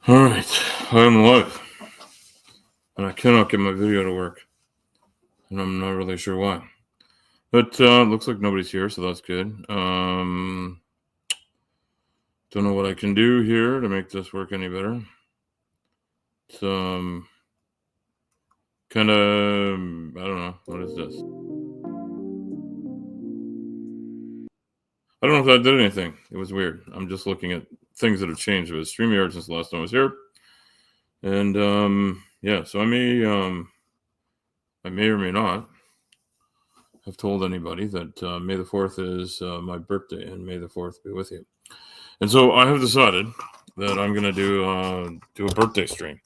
All right, I'm live, and I cannot get my video to work, and I'm not really sure why. But looks like nobody's here, so that's good. Don't know what I can do here to make this work any better. It's kind of I don't know what is this. I don't know if that did anything. It was weird. I'm just looking at things that have changed with StreamYard since the last time I was here, and yeah. So I may or may not have told anybody that May the 4th is my birthday, and May the 4th be with you. And so I have decided that I'm going to do a birthday stream.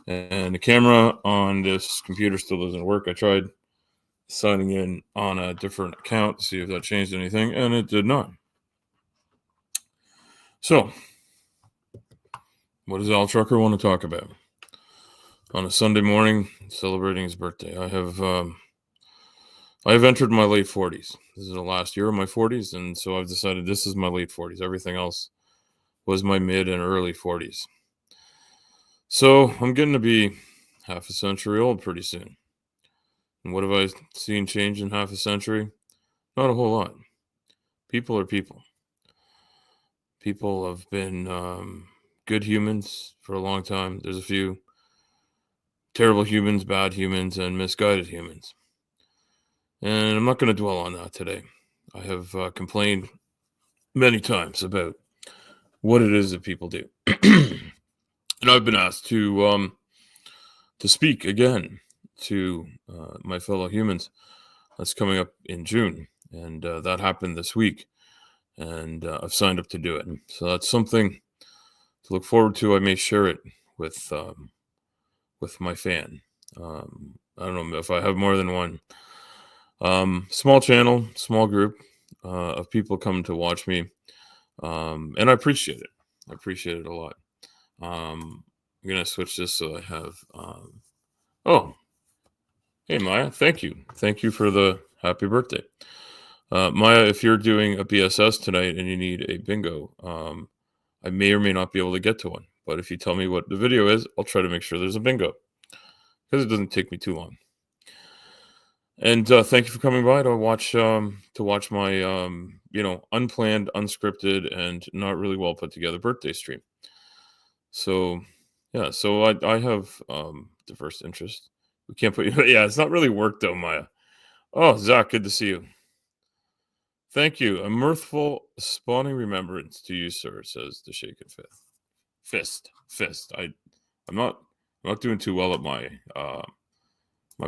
And the camera on this computer still doesn't work. I tried signing in on a different account to see if that changed anything, and it did not. So, what does Al Trucker want to talk about? On a Sunday morning, celebrating his birthday. I have entered my late 40s. This is the last year of my 40s, and so I've decided this is my late 40s. Everything else was my mid and early 40s. So I'm getting to be half a century old pretty soon. And what have I seen change in half a century? Not a whole lot. People are people. People have been good humans for a long time. There's a few terrible humans, bad humans, and misguided humans. And I'm not going to dwell on that today. I have complained many times about what it is that people do. And I've been asked to speak again to my fellow humans. That's coming up in June, and that happened this week, and I've signed up to do it. So that's something to look forward to. I may share it with my fan. I don't know if I have more than one. Small channel, small group of people come to watch me, and I appreciate it. I appreciate it a lot. I'm gonna switch this so I have. Oh, hey Maya, thank you for the happy birthday, Maya. If you're doing a BSS tonight and you need a bingo, I may or may not be able to get to one. But if you tell me what the video is, I'll try to make sure there's a bingo because it doesn't take me too long. And thank you for coming by to watch my unplanned, unscripted, and not really well put together birthday stream. So yeah, so I have diverse interests. We can't put you. Yeah, it's not really work though, Maya. Oh, Zach, good to see you. Thank you. A mirthful, spawning remembrance to you, sir, says the shaken fist. I'm not doing too well at my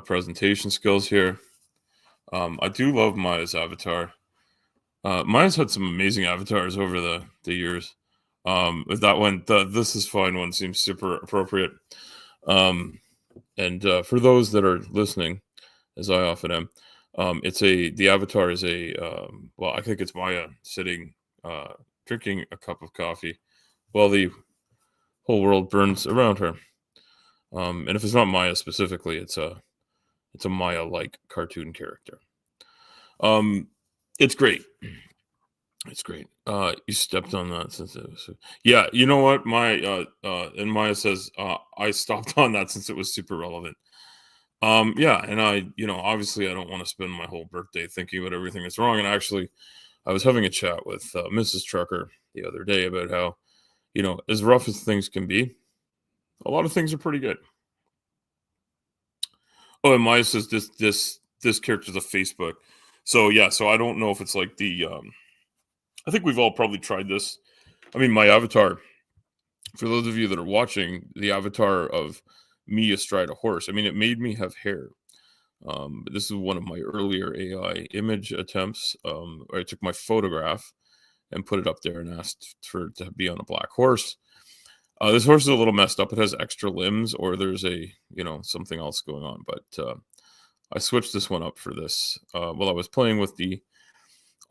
presentation skills here. I do love Maya's avatar. Maya's had some amazing avatars over the years. With that one, This Is Fine one seems super appropriate. And for those that are listening, as I often am, the avatar is I think it's Maya sitting, drinking a cup of coffee while the whole world burns around her. And if it's not Maya specifically, it's a Maya-like cartoon character. It's great. It's great. You stepped on that since it was. Yeah, you know what? And Maya says, I stopped on that since it was super relevant. Yeah, and obviously I don't want to spend my whole birthday thinking about everything that's wrong. And actually, I was having a chat with Mrs. Trucker the other day about how, as rough as things can be, a lot of things are pretty good. Oh, and Maya says this character's a Facebook. So yeah, so I don't know if it's like I think we've all probably tried this. I mean, my avatar, for those of you that are watching, the avatar of me astride a horse, I mean, it made me have hair. This is one of my earlier AI image attempts. Where I took my photograph and put it up there and asked for it to be on a black horse. This horse is a little messed up. It has extra limbs, or there's something else going on. But I switched this one up for this. While I was playing with the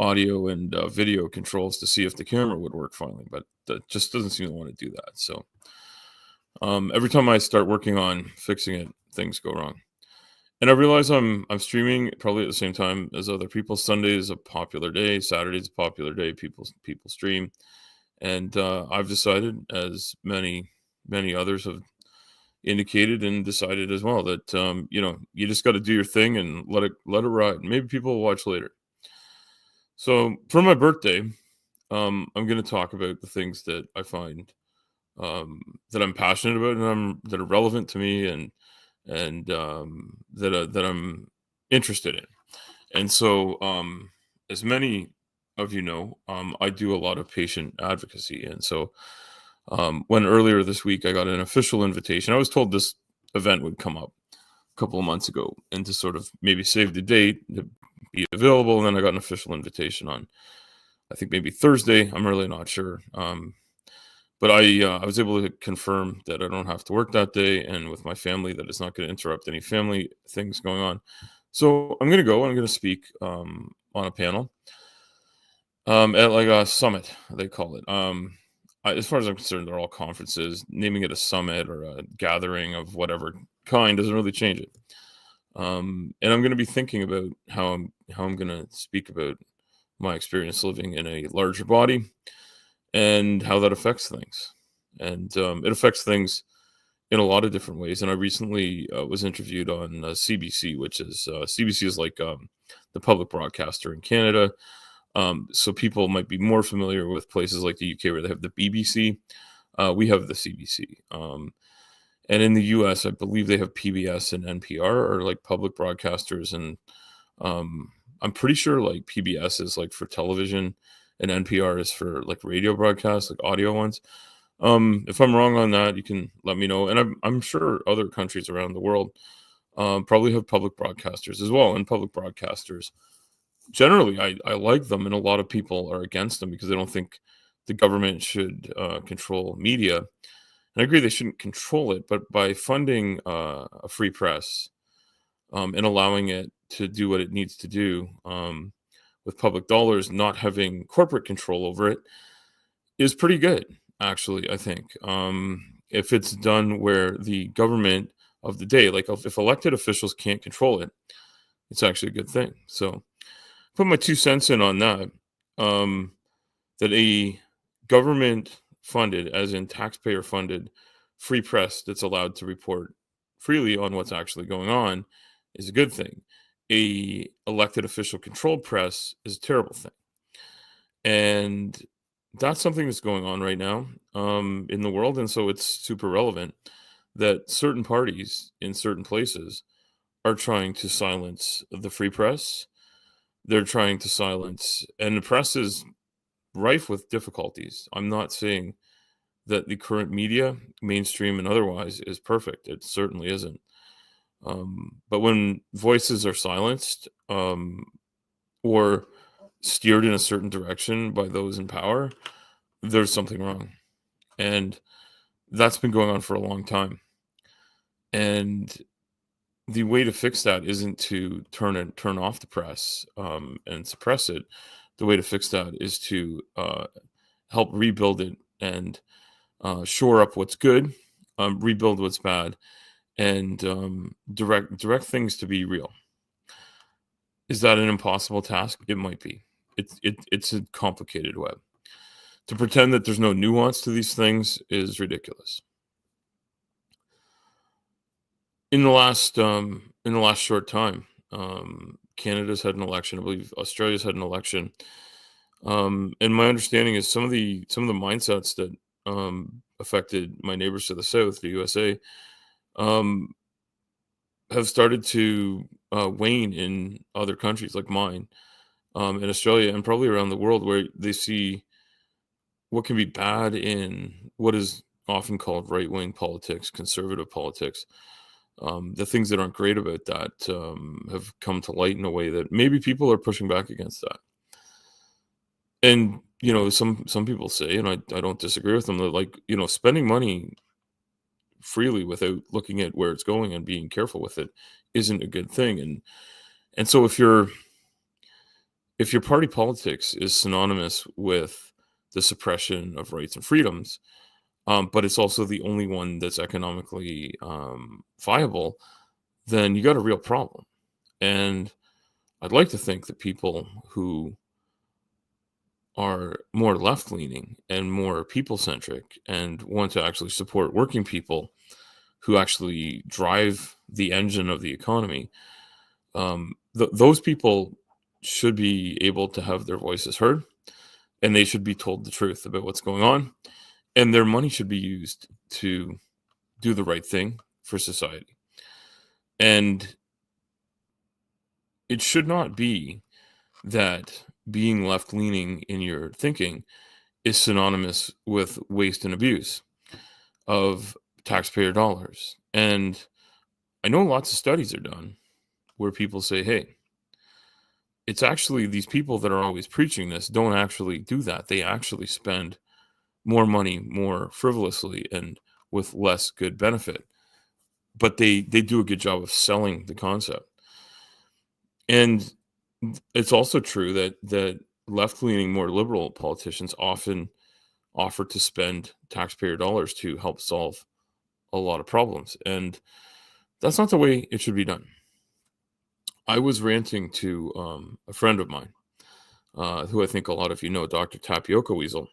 audio and video controls to see if the camera would work finally, but that just doesn't seem to want to do that. So every time I start working on fixing it, things go wrong. And I realize I'm streaming probably at the same time as other people. Sunday is a popular day. Saturday is a popular day. People stream. And I've decided, as many many others have indicated and decided as well that you just got to do your thing and let it ride. Maybe people will watch later. So for my birthday, I'm going to talk about the things that I find that I'm passionate about and that are relevant to me and that I'm interested in. And so, as many of you know, I do a lot of patient advocacy, and so when earlier this week I got an official invitation, I was told this event would come up a couple of months ago, and to sort of maybe save the date to be available, and then I got an official invitation on, I think maybe Thursday. I'm really not sure. But I was able to confirm that I don't have to work that day, and with my family, that it's not going to interrupt any family things going on. So I'm going to go and I'm going to speak on a panel at like a summit, they call it. As far as I'm concerned, they're all conferences. Naming it a summit or a gathering of whatever kind doesn't really change it. And I'm going to be thinking about how I'm going to speak about my experience living in a larger body and how that affects things. And it affects things in a lot of different ways. And I recently was interviewed on CBC, which is CBC is like the public broadcaster in Canada. So people might be more familiar with places like the UK where they have the BBC. We have the CBC. And in the US, I believe they have PBS and NPR or like public broadcasters. And I'm pretty sure like PBS is like for television and NPR is for like radio broadcasts, like audio ones. If I'm wrong on that, you can let me know. And I'm sure other countries around the world probably have public broadcasters as well. And public broadcasters, generally, I like them, and a lot of people are against them because they don't think the government should control media. And I agree they shouldn't control it, but by funding a free press and allowing it to do what it needs to do with public dollars, not having corporate control over it, is pretty good, actually, I think. If it's done where the government of the day, like if elected officials can't control it, it's actually a good thing. So put my 2 cents in on that. That a government funded, as in taxpayer funded, free press that's allowed to report freely on what's actually going on is a good thing. A elected official controlled press is a terrible thing. And that's something that's going on right now in the world. And so it's super relevant that certain parties in certain places are trying to silence the free press. They're trying to silence, and the press is rife with difficulties. I'm not saying that the current media, mainstream and otherwise, is perfect. It certainly isn't. But when voices are silenced or steered in a certain direction by those in power, there's something wrong. And that's been going on for a long time. And the way to fix that isn't to turn off the press and suppress it. The way to fix that is to help rebuild it and shore up what's good, rebuild what's bad, and direct things to be real. Is that an impossible task? It might be. It's a complicated web. To pretend that there's no nuance to these things is ridiculous. In the last short time, Canada's had an election. I believe Australia's had an election. And my understanding is some of the mindsets that affected my neighbors to the south, the USA, have started to wane in other countries like mine, in Australia, and probably around the world, where they see what can be bad in what is often called right-wing politics, conservative politics. The things that aren't great about that have come to light in a way that maybe people are pushing back against that. And some people say, and I don't disagree with them, that like spending money freely without looking at where it's going and being careful with it isn't a good thing. And so if your party politics is synonymous with the suppression of rights and freedoms, but it's also the only one that's economically viable, then you got a real problem. And I'd like to think that people who are more left leaning and more people centric and want to actually support working people who actually drive the engine of the economy, those people should be able to have their voices heard, and they should be told the truth about what's going on, and their money should be used to do the right thing for society. And it should not be that being left leaning in your thinking is synonymous with waste and abuse of taxpayer dollars. And I know lots of studies are done where people say, hey, it's actually these people that are always preaching this don't actually do that. They actually spend more money more frivolously and with less good benefit. But they do a good job of selling the concept. And it's also true that left-leaning, more liberal politicians often offer to spend taxpayer dollars to help solve a lot of problems. And that's not the way it should be done. I was ranting to a friend of mine, who I think a lot of you know, Dr. Tapioca Weasel.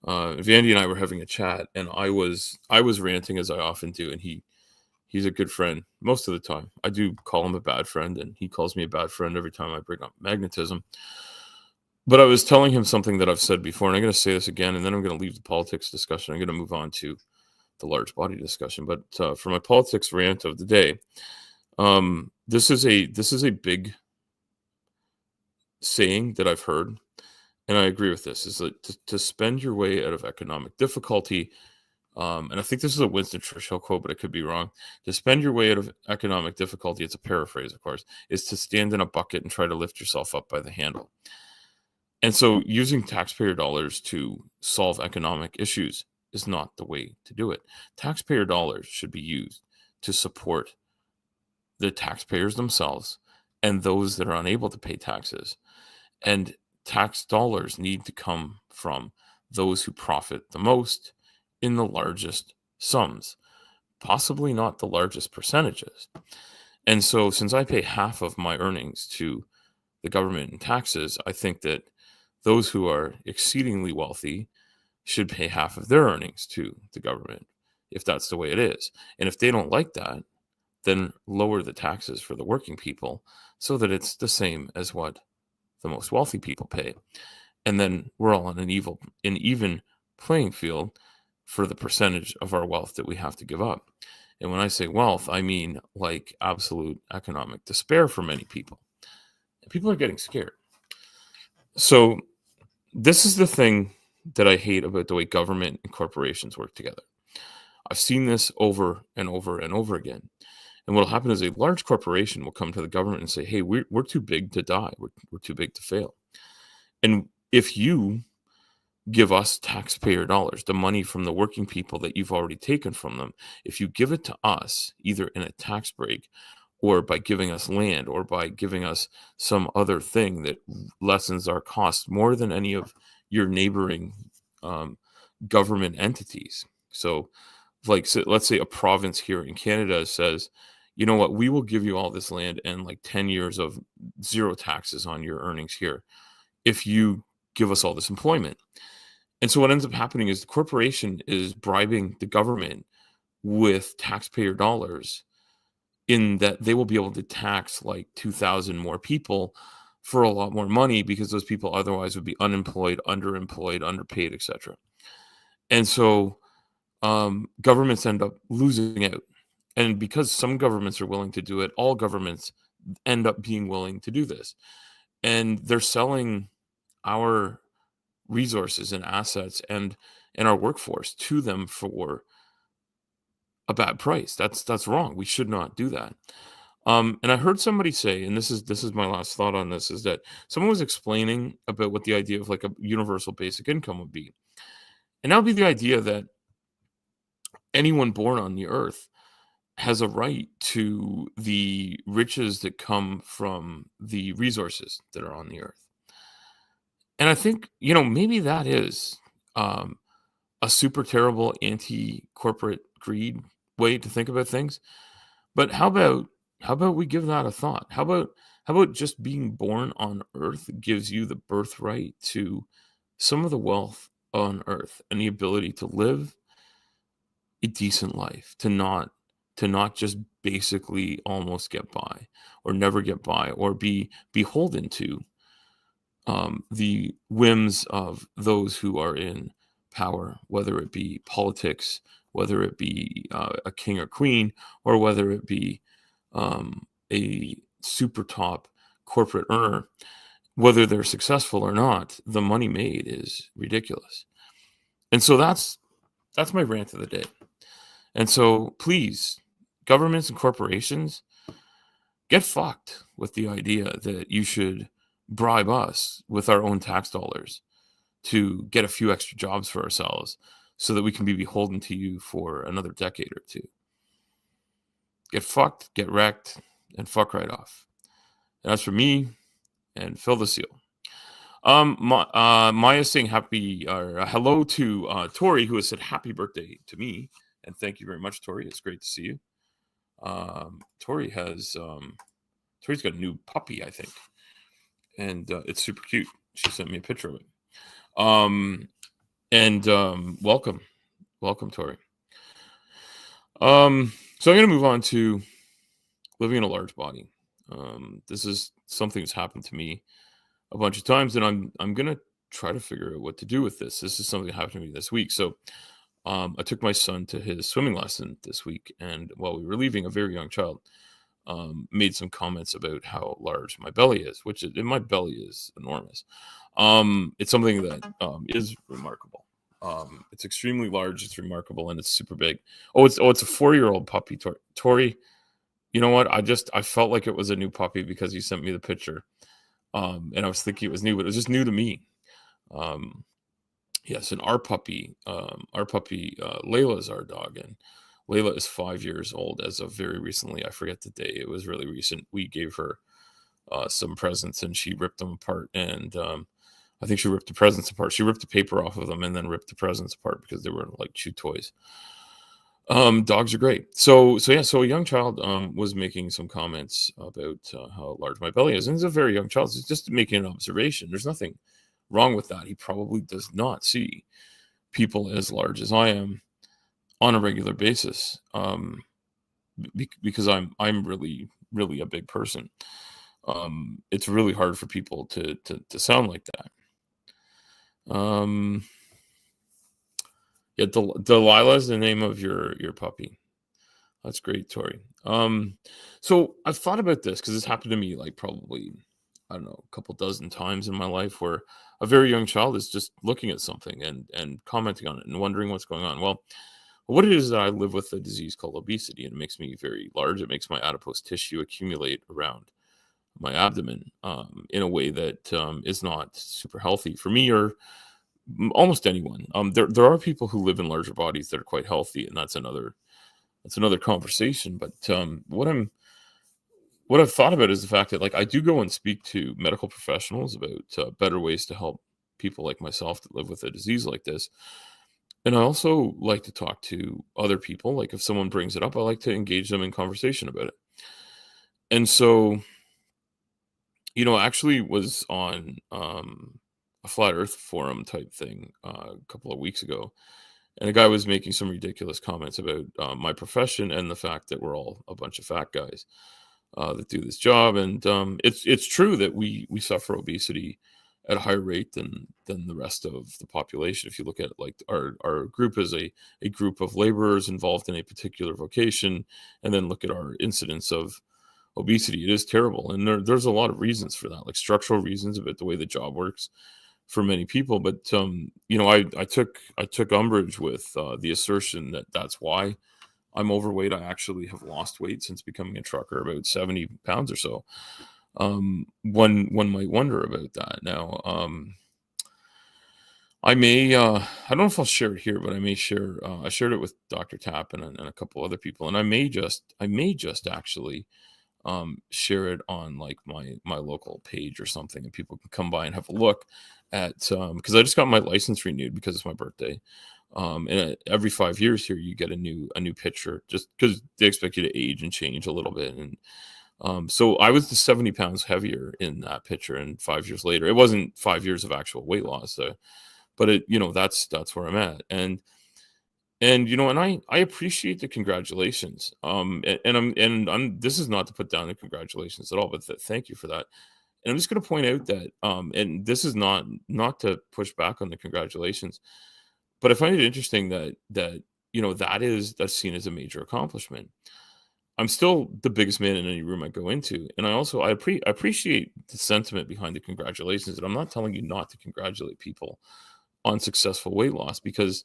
Vandy and I were having a chat, and I was ranting as I often do, and he's a good friend most of the time. I do call him a bad friend, and he calls me a bad friend every time I bring up magnetism. But I was telling him something that I've said before, and I'm going to say this again, and then I'm going to leave the politics discussion. I'm going to move on to the large body discussion. But for my politics rant of the day, this is a big saying that I've heard, and I agree with this, is that to spend your way out of economic difficulty, and I think this is a Winston Churchill quote, but I could be wrong. To spend your way out of economic difficulty, it's a paraphrase, of course, is to stand in a bucket and try to lift yourself up by the handle. And so using taxpayer dollars to solve economic issues is not the way to do it. Taxpayer dollars should be used to support the taxpayers themselves and those that are unable to pay taxes. And tax dollars need to come from those who profit the most in the largest sums, possibly not the largest percentages. And so since I pay half of my earnings to the government in taxes, I think that those who are exceedingly wealthy should pay half of their earnings to the government, if that's the way it is. And if they don't like that, then lower the taxes for the working people so that it's the same as what the most wealthy people pay. And then we're all on an even playing field for the percentage of our wealth that we have to give up. And when I say wealth, I mean like absolute economic despair for many people. And people are getting scared. So this is the thing that I hate about the way government and corporations work together. I've seen this over and over and over again. And what will happen is a large corporation will come to the government and say, hey, we're too big to die. We're too big to fail. And if you give us taxpayer dollars, the money from the working people that you've already taken from them, if you give it to us, either in a tax break or by giving us land or by giving us some other thing that lessens our costs more than any of your neighboring government entities. So, let's say a province here in Canada says, you know what, we will give you all this land and like 10 years of zero taxes on your earnings here if you give us all this employment. And so what ends up happening is the corporation is bribing the government with taxpayer dollars in that they will be able to tax like 2,000 more people for a lot more money because those people otherwise would be unemployed, underemployed, underpaid, etc. And so governments end up losing out. And because some governments are willing to do it, all governments end up being willing to do this. And they're selling our resources and assets and our workforce to them for a bad price. That's wrong. We should not do that. And I heard somebody say, and this is my last thought on this, is that someone was explaining about what the idea of like a universal basic income would be. And that would be the idea that anyone born on the earth has a right to the riches that come from the resources that are on the earth. And I think, maybe that is a super terrible anti-corporate greed way to think about things. But how about we give that a thought? How about just being born on earth gives you the birthright to some of the wealth on earth and the ability to live a decent life, to not just basically almost get by or never get by or be beholden to the whims of those who are in power, whether it be politics, whether it be a king or queen, or whether it be a super top corporate earner. Whether they're successful or not, the money made is ridiculous. And so that's my rant of the day. And so please, governments and corporations, get fucked with the idea that you should bribe us with our own tax dollars to get a few extra jobs for ourselves so that we can be beholden to you for another decade or two. Get fucked, get wrecked, and fuck right off. And that's for me and Phil the Seal. Maya's saying hello to Tori, who has said happy birthday to me. And thank you very much, Tori. It's great to see you. Tori's got a new puppy, I think. And it's super cute. She sent me a picture of it. Welcome, Tori. So I'm going to move on to living in a large body. This is something that's happened to me a bunch of times, and I'm going to try to figure out what to do with this. This is something that happened to me this week. So I took my son to his swimming lesson this week, and while we were leaving, a very young child made some comments about how large my belly is, my belly is enormous. It's something that is remarkable. It's extremely large. It's remarkable, and it's super big. It's a 4-year-old puppy, Tori. You know what? I felt like it was a new puppy because you sent me the picture, and I was thinking it was new, but it was just new to me. Yes, and our puppy, Layla is our dog, and Layla is 5 years old as of very recently. I forget the day. It was really recent. We gave her some presents, and she ripped them apart, and I think she ripped the presents apart. She ripped the paper off of them and then ripped the presents apart because they were like chew toys. Dogs are great. So a young child was making some comments about how large my belly is, and it's a very young child. He's just making an observation. There's nothing wrong with that. He probably does not see people as large as I am on a regular basis, because I'm really, really a big person. It's really hard for people to sound like that. Yeah, Delilah is the name of your puppy. That's great, Tori. So I've thought about this because this happened to me like probably, I don't know, a couple dozen times in my life where a very young child is just looking at something and commenting on it and wondering what's going on. Well, what it is that I live with a disease called obesity, and it makes me very large. It makes my adipose tissue accumulate around my abdomen in a way that is not super healthy for me or almost anyone. There are people who live in larger bodies that are quite healthy, and that's another conversation. But what I've thought about is the fact that like I do go and speak to medical professionals about better ways to help people like myself that live with a disease like this. And I also like to talk to other people. Like if someone brings it up, I like to engage them in conversation about it. And so, I actually was on a flat earth forum type thing a couple of weeks ago. And a guy was making some ridiculous comments about my profession and the fact that we're all a bunch of fat guys that do this job. And it's true that we suffer obesity at a higher rate than the rest of the population. If you look at like our group is a group of laborers involved in a particular vocation, and then look at our incidence of obesity, it is terrible. And there's a lot of reasons for that, like structural reasons about the way the job works for many people. But I took umbrage with the assertion that that's why I'm overweight. I actually have lost weight since becoming a trucker, about 70 pounds or so. One might wonder about that. Now, I don't know if I'll share it here, but I may share. I shared it with Dr. Tapp and a couple other people, and I may just actually share it on like my local page or something, and people can come by and have a look at because I just got my license renewed because it's my birthday. And every 5 years here, you get a new picture just because they expect you to age and change a little bit. And So I was the 70 pounds heavier in that picture, and 5 years later, it wasn't 5 years of actual weight loss, but that's where I'm at, and I appreciate the congratulations, and I'm this is not to put down the congratulations at all, but thank you for that. And I'm just going to point out that, and this is not to push back on the congratulations, but I find it interesting that's seen as a major accomplishment. I'm still the biggest man in any room I go into, and I appreciate the sentiment behind the congratulations. And I'm not telling you not to congratulate people on successful weight loss, because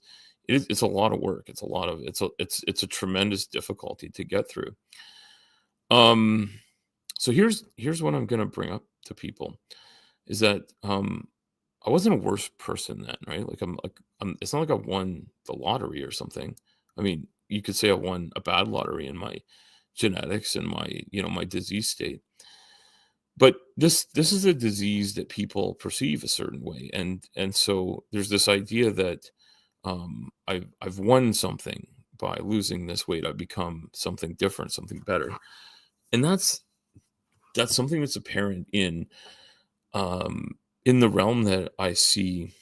it's a lot of work. It's a tremendous difficulty to get through. Um, so here's what I'm going to bring up to people is that I wasn't a worse person then, right? It's not like I won the lottery or something. I mean, you could say I won a bad lottery in my genetics and my disease state. But this is a disease that people perceive a certain way, and so there's this idea that I've won something by losing this weight. I've become something different, something better, and that's something that's apparent in the realm that I see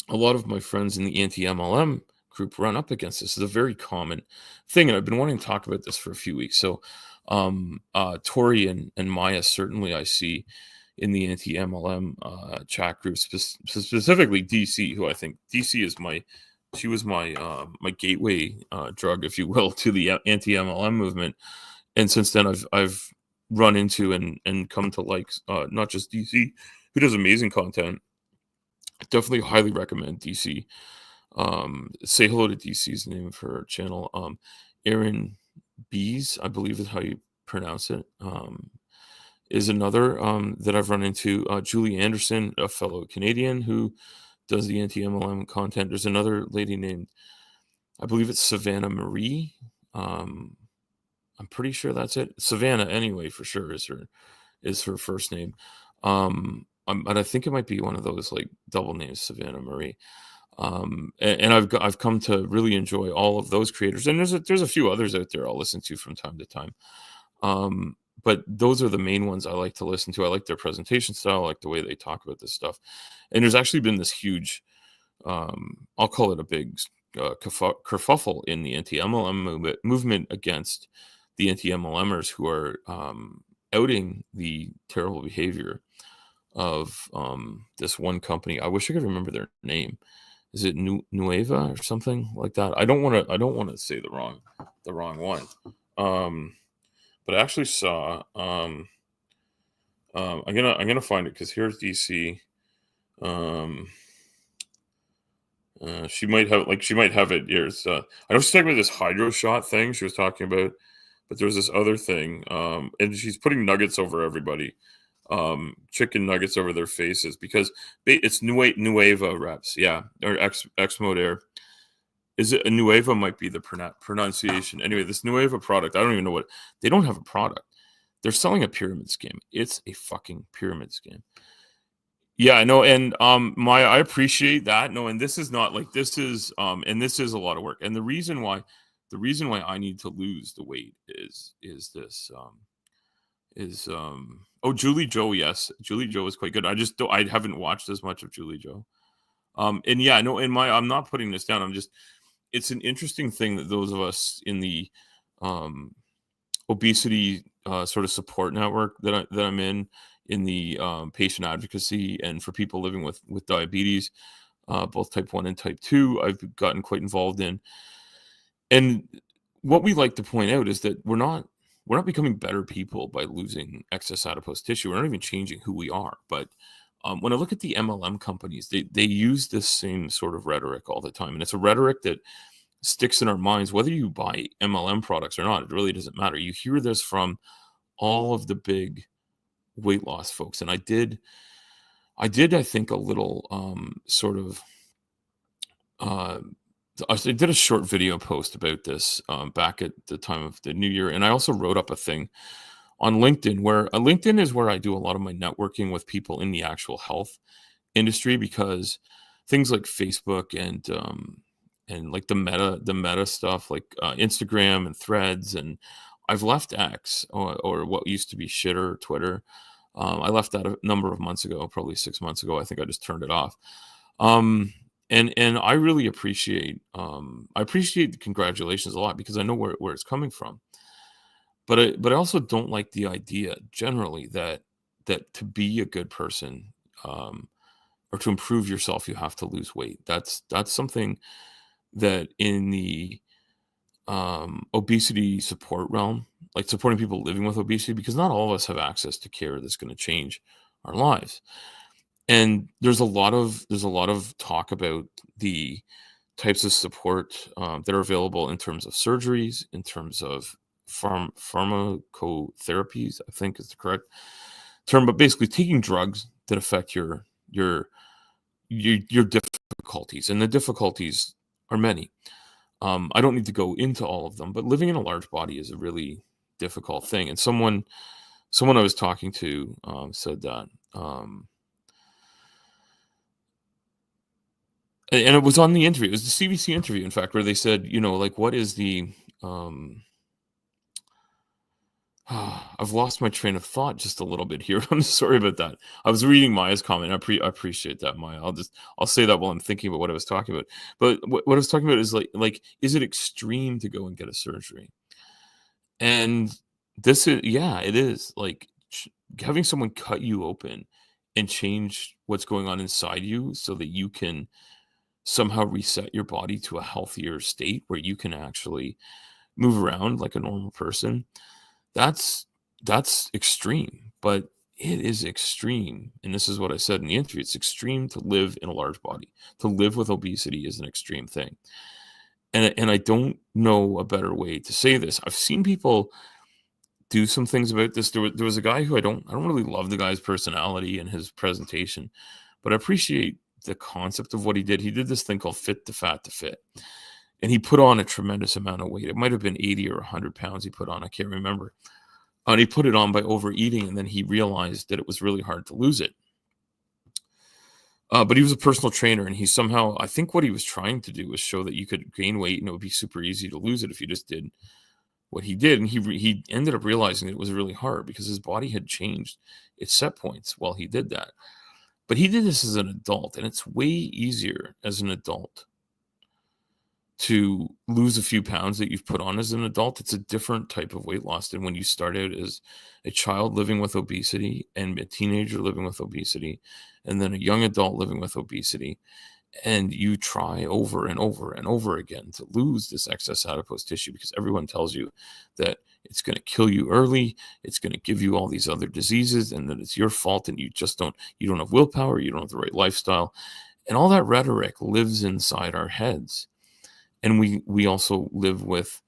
a lot of my friends in the anti-MLM group run up against. This is a very common thing, and I've been wanting to talk about this for a few weeks. So, Tori and Maya, certainly I see in the anti-MLM chat group, specifically DC, who I think DC is she was my gateway drug, if you will, to the anti-MLM movement. And since then, I've run into and come to like not just DC, who does amazing content. I definitely highly recommend DC. Say hello to DC's name of her channel. Erin Bees, I believe is how you pronounce it. Is another that I've run into. Julie Anderson, a fellow Canadian who does the anti-MLM content. There's another lady named, I believe it's Savannah Marie. I'm pretty sure that's it. Savannah, anyway, for sure is her first name. But I think it might be one of those like double names, Savannah Marie. And I've come to really enjoy all of those creators, and there's a few others out there I'll listen to from time to time. But those are the main ones I like to listen to. I like their presentation style, I like the way they talk about this stuff. And there's actually been this huge, I'll call it a big kerfuffle in the anti-MLM movement against the anti-MLMers who are outing the terrible behavior of this one company. I wish I could remember their name. Is it Nueva or something like that? I don't want to say the wrong one. But I actually saw. I'm gonna find it because here's DC. She might have it here. I know she's talking about this hydro shot thing she was talking about, but there's this other thing. And she's putting nuggets over everybody. Chicken nuggets over their faces because it's Nueva reps, yeah, or Exmodair. Is it a Nueva? Might be the pronunciation. Anyway, this Nueva product, I don't even know they don't have a product. They're selling a pyramid scheme. It's a fucking pyramid scheme. Yeah, I know, and I appreciate that. No, and this is not like this is this is a lot of work. And the reason why I need to lose the weight is this Julie Joe. Yes, Julie Joe is quite good. I haven't watched as much of Julie Joe. And yeah, no, I'm not putting this down. It's an interesting thing that those of us in the obesity sort of support network that I'm in the patient advocacy and for people living with diabetes, both type 1 and type 2, I've gotten quite involved in. And what we like to point out is that we're not becoming better people by losing excess adipose tissue. We're not even changing who we are. But when I look at the MLM companies, they use this same sort of rhetoric all the time. And it's a rhetoric that sticks in our minds, whether you buy MLM products or not. It really doesn't matter. You hear this from all of the big weight loss folks. And I did, I think, a little I did a short video post about this back at the time of the new year. And I also wrote up a thing on LinkedIn where LinkedIn is where I do a lot of my networking with people in the actual health industry, because things like Facebook and like the meta stuff like Instagram and Threads and I've left X, or what used to be Shitter, Twitter. I left that a number of months ago, probably 6 months ago. I think I just turned it off. And I really appreciate the congratulations a lot, because I know where it's coming from. But I also don't like the idea generally that to be a good person, or to improve yourself, you have to lose weight. That's something that in the obesity support realm, like supporting people living with obesity, because not all of us have access to care that's going to change our lives. And there's a lot of talk about the types of support that are available in terms of surgeries, in terms of pharmacotherapies, I think is the correct term, but basically taking drugs that affect your difficulties, and the difficulties are many. I don't need to go into all of them, but living in a large body is a really difficult thing. And someone I was talking to said that, and it was on the interview. It was the CBC interview, in fact, where they said, like, what is the I've lost my train of thought just a little bit here. I'm sorry about that. I was reading Maya's comment. I appreciate that, Maya. I'll say that while I'm thinking about what I was talking about. But what I was talking about is like, is it extreme to go and get a surgery? And this is, yeah, it is. Like, having someone cut you open and change what's going on inside you so that you can somehow reset your body to a healthier state where you can actually move around like a normal person. That's extreme, but it is extreme. And this is what I said in the interview. It's extreme to live in a large body. To live with obesity is an extreme thing. And I don't know a better way to say this. I've seen people do some things about this. There was a guy who I don't really love the guy's personality and his presentation, but I appreciate the concept of what he did. He did this thing called Fit to Fat to Fit. And he put on a tremendous amount of weight. It might have been 80 or 100 pounds he put on. I can't remember. And he put it on by overeating, and then he realized that it was really hard to lose it. But he was a personal trainer, and he somehow, I think what he was trying to do was show that you could gain weight and it would be super easy to lose it if you just did what he did. And he ended up realizing that it was really hard because his body had changed its set points while he did that. But he did this as an adult, and it's way easier as an adult to lose a few pounds that you've put on as an adult. It's a different type of weight loss than when you start out as a child living with obesity, and a teenager living with obesity, and then a young adult living with obesity. And you try over and over and over again to lose this excess adipose tissue because everyone tells you that it's going to kill you early. It's going to give you all these other diseases, and that it's your fault, and you don't have willpower. You don't have the right lifestyle. And all that rhetoric lives inside our heads. And we also live with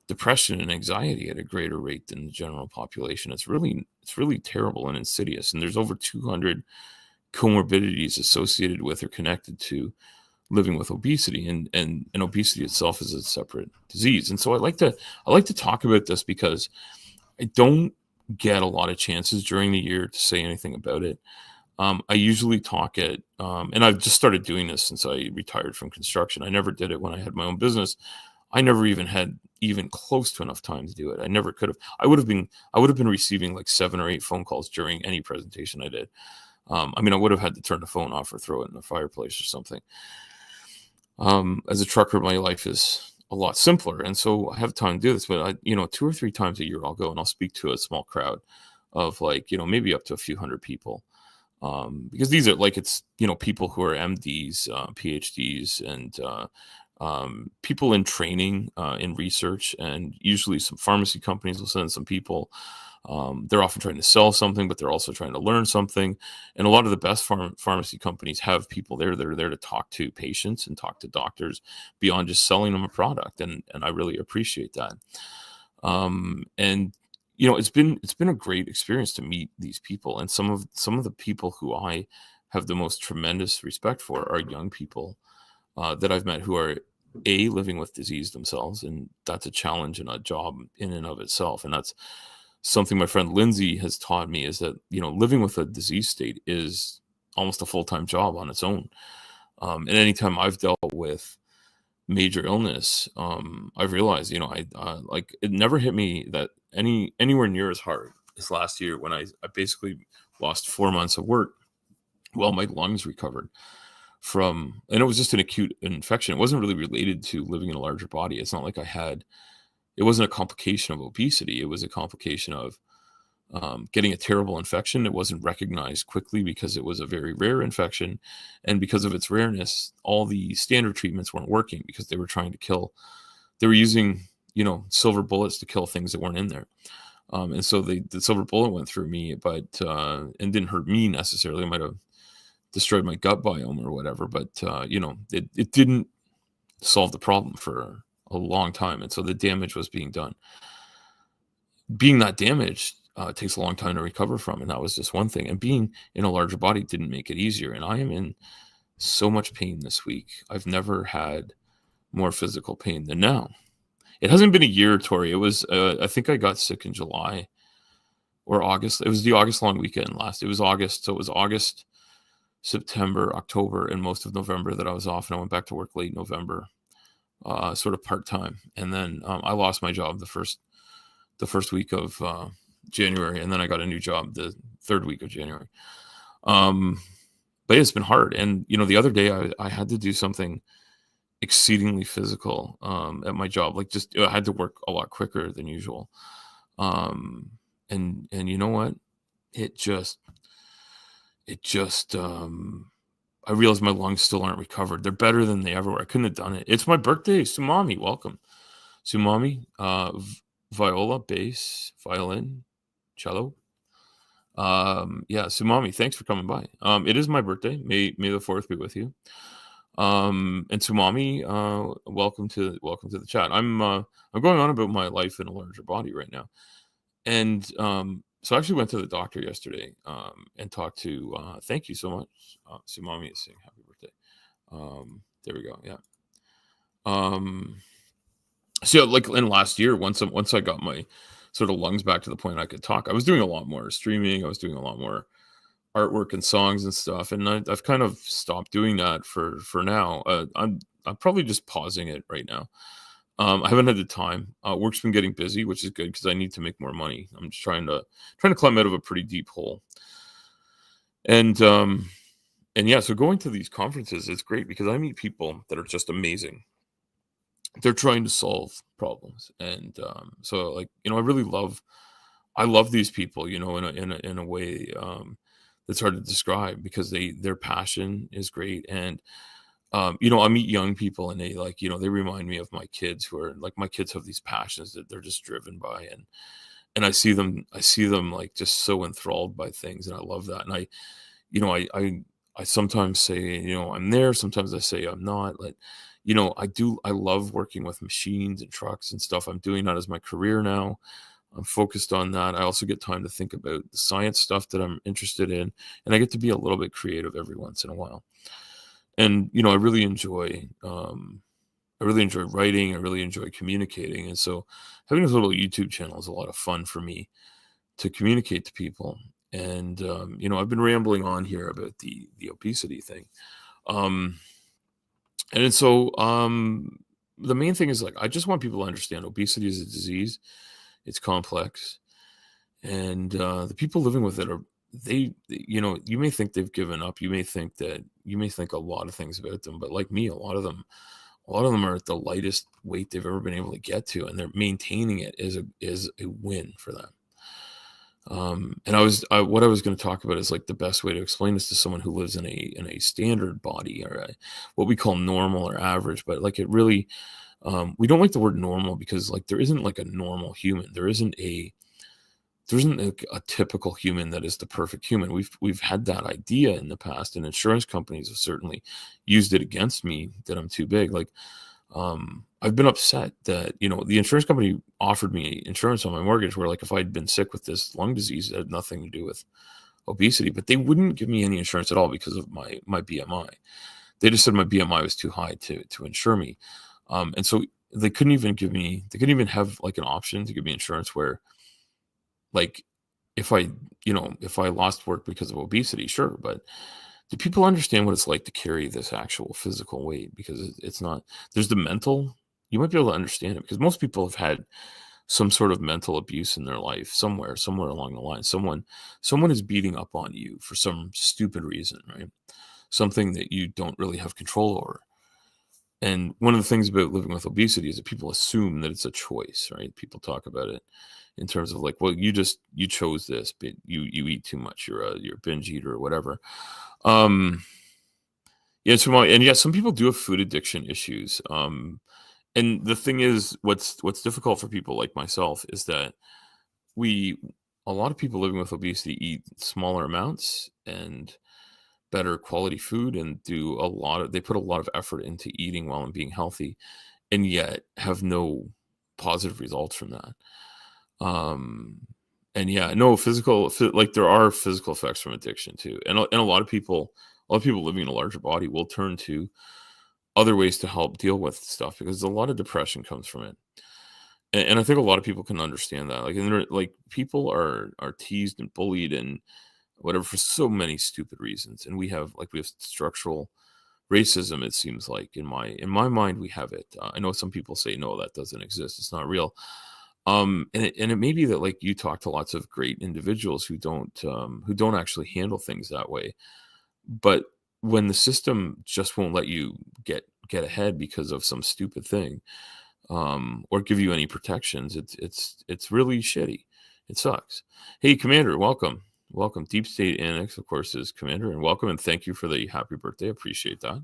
depression and anxiety at a greater rate than the general population. It's really terrible and insidious. And there's over 200 comorbidities associated with or connected to living with obesity. And obesity itself is a separate disease. And so I like to talk about this because I don't get a lot of chances during the year to say anything about it. I usually talk at, and I've just started doing this since I retired from construction. I never did it when I had my own business. I never even had close to enough time to do it. I never could have. I would have been receiving like 7 or 8 phone calls during any presentation I did. I would have had to turn the phone off or throw it in the fireplace or something. As a trucker, my life is a lot simpler, and so I have time to do this. But 2 or 3 times a year, I'll go and I'll speak to a small crowd of maybe up to a few hundred people. Because these are people who are MDs, PhDs, and people in training, in research, and usually some pharmacy companies will send some people. They're often trying to sell something, but they're also trying to learn something. And a lot of the best pharmacy companies have people there that are there to talk to patients and talk to doctors beyond just selling them a product. And I really appreciate that. And it's been a great experience to meet these people, and some of the people who I have the most tremendous respect for are young people that I've met who are living with disease themselves, and that's a challenge and a job in and of itself. And that's something my friend Lindsay has taught me, is that living with a disease state is almost a full-time job on its own. And anytime I've dealt with major illness, I've realized, it never hit me that anywhere near as hard as last year when I basically lost 4 months of work while my lungs recovered from, and it was just an acute infection. It wasn't really related to living in a larger body. It's not like it wasn't a complication of obesity. It was a complication of getting a terrible infection. It wasn't recognized quickly because it was a very rare infection. And because of its rareness, all the standard treatments weren't working because they were using, silver bullets to kill things that weren't in there. And so the silver bullet went through me, but, and didn't hurt me necessarily. It might have destroyed my gut biome or whatever, but, it didn't solve the problem for a long time. And so the damage was being done. Being not damaged takes a long time to recover from. And that was just one thing. And being in a larger body didn't make it easier. And I am in so much pain this week. I've never had more physical pain than now. It hasn't been a year, Tori. It was, I think I got sick in July or August. It was the August long weekend last. It was August. So it was August, September, October, and most of November that I was off. And I went back to work late November, sort of part-time. And then I lost my job the first week of January. And then I got a new job the third week of January. But it's been hard. And, the other day I had to do something exceedingly physical at my job. Like I had to work a lot quicker than usual. And you know what? It just I realized my lungs still aren't recovered. They're better than they ever were. I couldn't have done it. It's my birthday. Sumami, welcome. Sumami, viola, bass, violin, cello. Sumami, thanks for coming by. It is my birthday. May the 4th be with you. And Sumami, welcome to the chat. I'm going on about my life in a larger body right now. And so I actually went to the doctor yesterday and talked to, thank you so much. Sumami is saying happy birthday. There we go. Yeah. So like in last year, once I got my sort of lungs back to the point I could talk, I was doing a lot more streaming. I was doing a lot more artwork and songs and stuff. And I've kind of stopped doing that for now. I'm probably just pausing it right now. I haven't had the time. Work's been getting busy, which is good because I need to make more money. I'm just trying to climb out of a pretty deep hole. And yeah, so going to these conferences is great because I meet people that are just amazing. They're trying to solve problems. And so like, I love these people, in a way that's hard to describe because their passion is great. And I meet young people and they they remind me of my kids who are like, my kids have these passions that they're just driven by. And I see them like just so enthralled by things. And I love that. And I sometimes say, I'm there. Sometimes I say I'm not. Like, I love working with machines and trucks and stuff. I'm doing that as my career now. I'm focused on that. I also get time to think about the science stuff that I'm interested in. And I get to be a little bit creative every once in a while. And, I really enjoy writing. I really enjoy communicating. And so having this little YouTube channel is a lot of fun for me to communicate to people. And, I've been rambling on here about the obesity thing. And so the main thing is I just want people to understand obesity is a disease. It's complex. And the people living with it you may think they've given up. You may think a lot of things about them, but like me, a lot of them are at the lightest weight they've ever been able to get to, and they're maintaining it is a win for them. And what I was going to talk about is like the best way to explain this to someone who lives in a standard body or what we call normal or average, but like it really, we don't like the word normal because like there isn't like a normal human. There isn't a typical human that is the perfect human. We've had that idea in the past, and insurance companies have certainly used it against me that I'm too big. Like, I've been upset that, the insurance company offered me insurance on my mortgage where like if I'd been sick with this lung disease, it had nothing to do with obesity, but they wouldn't give me any insurance at all because of my BMI. They just said my BMI was too high to insure me. And so they couldn't even have like an option to give me insurance where like if I lost work because of obesity, sure. But do people understand what it's like to carry this actual physical weight? Because it's not, there's the mental, you might be able to understand it because most people have had some sort of mental abuse in their life somewhere along the line. Someone is beating up on you for some stupid reason, right? Something that you don't really have control over. And one of the things about living with obesity is that people assume that it's a choice, right? People talk about it in terms of like, well, you chose this, but you eat too much, you're a binge eater or whatever. Yeah, some people do have food addiction issues. And the thing is, what's difficult for people like myself is that we a lot of people living with obesity eat smaller amounts and better quality food and they put a lot of effort into eating well and being healthy, and yet have no positive results from that. And yeah, no like there are physical effects from addiction too. And a lot of people living in a larger body will turn to other ways to help deal with stuff because a lot of depression comes from it. And I think a lot of people can understand that. Like people are teased and bullied and whatever for so many stupid reasons. And we have structural racism, it seems like in my mind we have it. I know some people say no, that doesn't exist. It's not real. And it may be that like you talk to lots of great individuals who don't actually handle things that way. But when the system just won't let you get ahead because of some stupid thing, or give you any protections, it's really shitty. It sucks. Hey, Commander, welcome. Welcome. Deep State Annex, of course, is Commander, and welcome and thank you for the happy birthday. Appreciate that.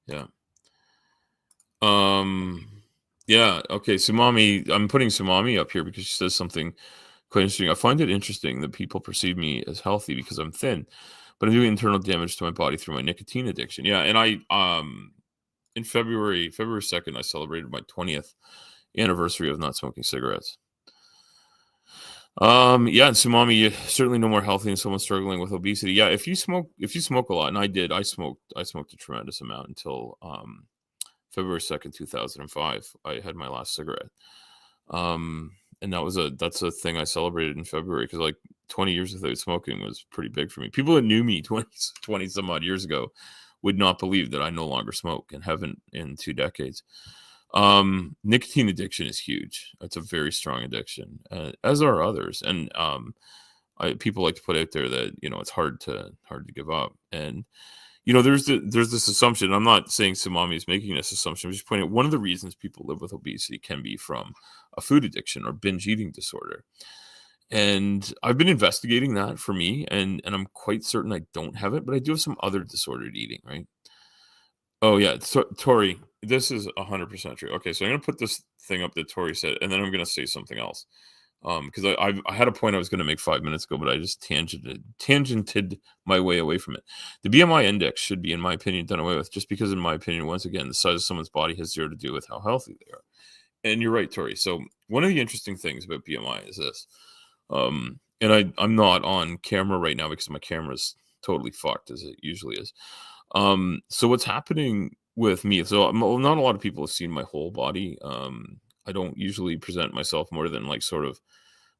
Yeah. Yeah. Okay. Sumami, I'm putting Sumami up here because she says something quite interesting. I find it interesting that people perceive me as healthy because I'm thin, but I'm doing internal damage to my body through my nicotine addiction. Yeah. And in February 2nd, I celebrated my 20th anniversary of not smoking cigarettes. Yeah, and Sumami, you certainly no more healthy than someone struggling with obesity. Yeah, if you smoke a lot, and I smoked a tremendous amount until February 2nd, 2005. I had my last cigarette. And that's a thing I celebrated in February because like 20 years without smoking was pretty big for me. People that knew me 20 some odd years ago would not believe that I no longer smoke and haven't in 2 decades. Nicotine addiction is huge. It's a very strong addiction, as are others. And people like to put out there that it's hard to give up. And there's this assumption. I'm not saying Sumami is making this assumption. I'm just pointing out one of the reasons people live with obesity can be from a food addiction or binge eating disorder. And I've been investigating that for me, and I'm quite certain I don't have it, but I do have some other disordered eating, right? Oh yeah, Tori, this is 100% true. Okay, so I'm gonna put this thing up that Tori said, and then I'm gonna say something else. Because I had a point I was gonna make 5 minutes ago, but I just tangented my way away from it. The BMI index should be, in my opinion, done away with, just because, in my opinion, once again, the size of someone's body has zero to do with how healthy they are. And you're right, Tori. So one of the interesting things about BMI is this. And I'm not on camera right now because my camera's totally fucked, as it usually is. So what's happening with me? So not a lot of people have seen my whole body. I don't usually present myself more than like sort of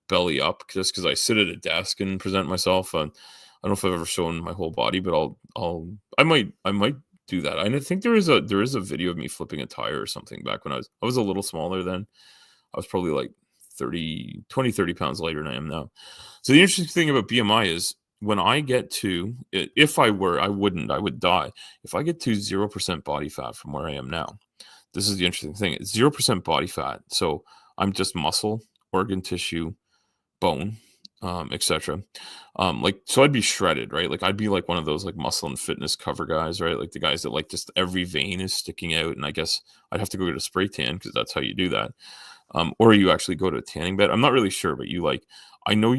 belly up, just because I sit at a desk and present myself. I don't know if I've ever shown my whole body, but I might do that. I think there is a video of me flipping a tire or something back when I was a little smaller then. I was probably like 30 pounds lighter than I am now. So the interesting thing about BMI is when I get to, if I would die. If I get to 0% body fat from where I am now, this is the interesting thing. It's 0% body fat. So I'm just muscle, organ tissue, bone, etc. So I'd be shredded, right? Like I'd be like one of those like muscle and fitness cover guys, right? Like the guys that like just every vein is sticking out. And I guess I'd have to go get a spray tan because that's how you do that. Or you actually go to a tanning bed. I'm not really sure, but I know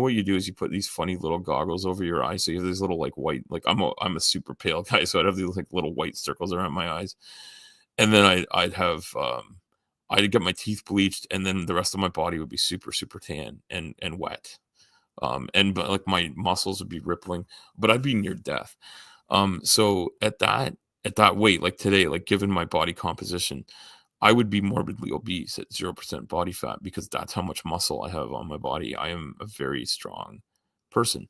what you do is you put these funny little goggles over your eyes. So you have these little like white, like I'm a super pale guy. So I'd have these like little white circles around my eyes. And then I'd get my teeth bleached, and then the rest of my body would be super, super tan and wet. But like my muscles would be rippling, but I'd be near death. So at that weight, like today, like given my body composition, I would be morbidly obese at 0% body fat because that's how much muscle I have on my body. I am a very strong person.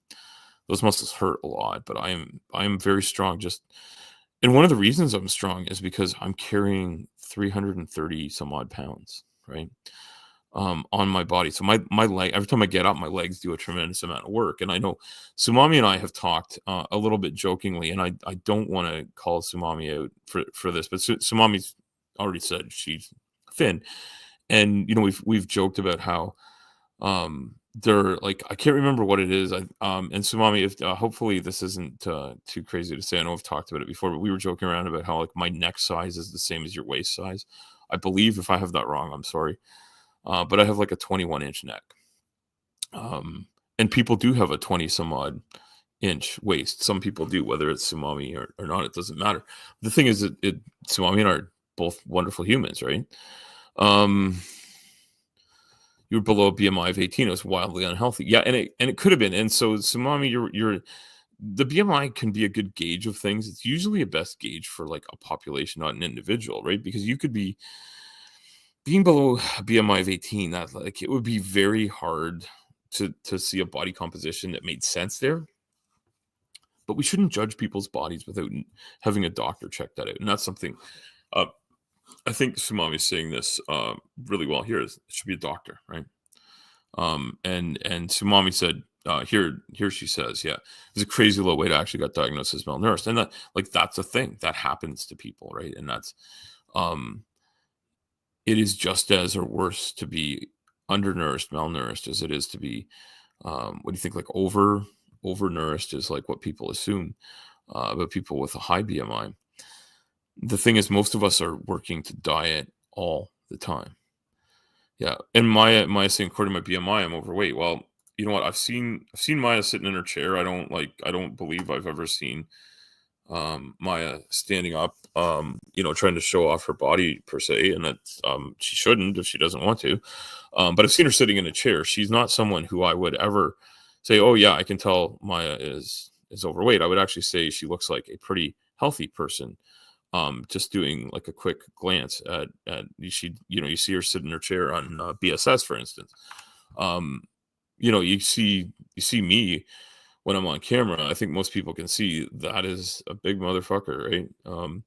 Those muscles hurt a lot, but I am very strong. Just And one of the reasons I'm strong is because I'm carrying 330 some odd pounds, right? On my body. So my leg, every time I get up, my legs do a tremendous amount of work. And I know Sumami and I have talked a little bit jokingly, and I don't want to call Sumami out for this, but Sumami's already said she's thin, and we've joked about how they're like, I can't remember what it is. And Sumami, if hopefully this isn't too crazy to say. I know I've talked about it before, but we were joking around about how like my neck size is the same as your waist size. I believe. If I have that wrong, I'm sorry. But I have like a 21-inch neck. And people do have a 20 some odd inch waist. Some people do, whether it's Sumami or not, it doesn't matter. The thing is that Sumami and I are both wonderful humans, right? You were below a BMI of 18. It was wildly unhealthy. Yeah, and it could have been. And so Sumami, you're the BMI can be a good gauge of things. It's usually a best gauge for like a population, not an individual, right? Because you could be being below a BMI of 18, that like it would be very hard to see a body composition that made sense there. But we shouldn't judge people's bodies without having a doctor check that out. And that's something I think Sumami is saying this really well here. Is it should be a doctor, right? And Sumami said, here she says, yeah, it's a crazy low weight. I actually got diagnosed as malnourished, and that's a thing that happens to people, right? And that's it is just as or worse to be undernourished, malnourished, as it is to be what do you think, like overnourished is like what people assume about people with a high BMI. The thing is, most of us are working to diet all the time. Yeah, and Maya saying, according to my BMI, I'm overweight. Well, you know what? I've seen Maya sitting in her chair. I don't believe I've ever seen Maya standing up, trying to show off her body per se, and that she shouldn't if she doesn't want to. But I've seen her sitting in a chair. She's not someone who I would ever say, "Oh yeah, I can tell Maya is overweight." I would actually say she looks like a pretty healthy person. Just doing like a quick glance at you see her sit in her chair on BSS, for instance. You see me when I'm on camera. I think most people can see that is a big motherfucker, right?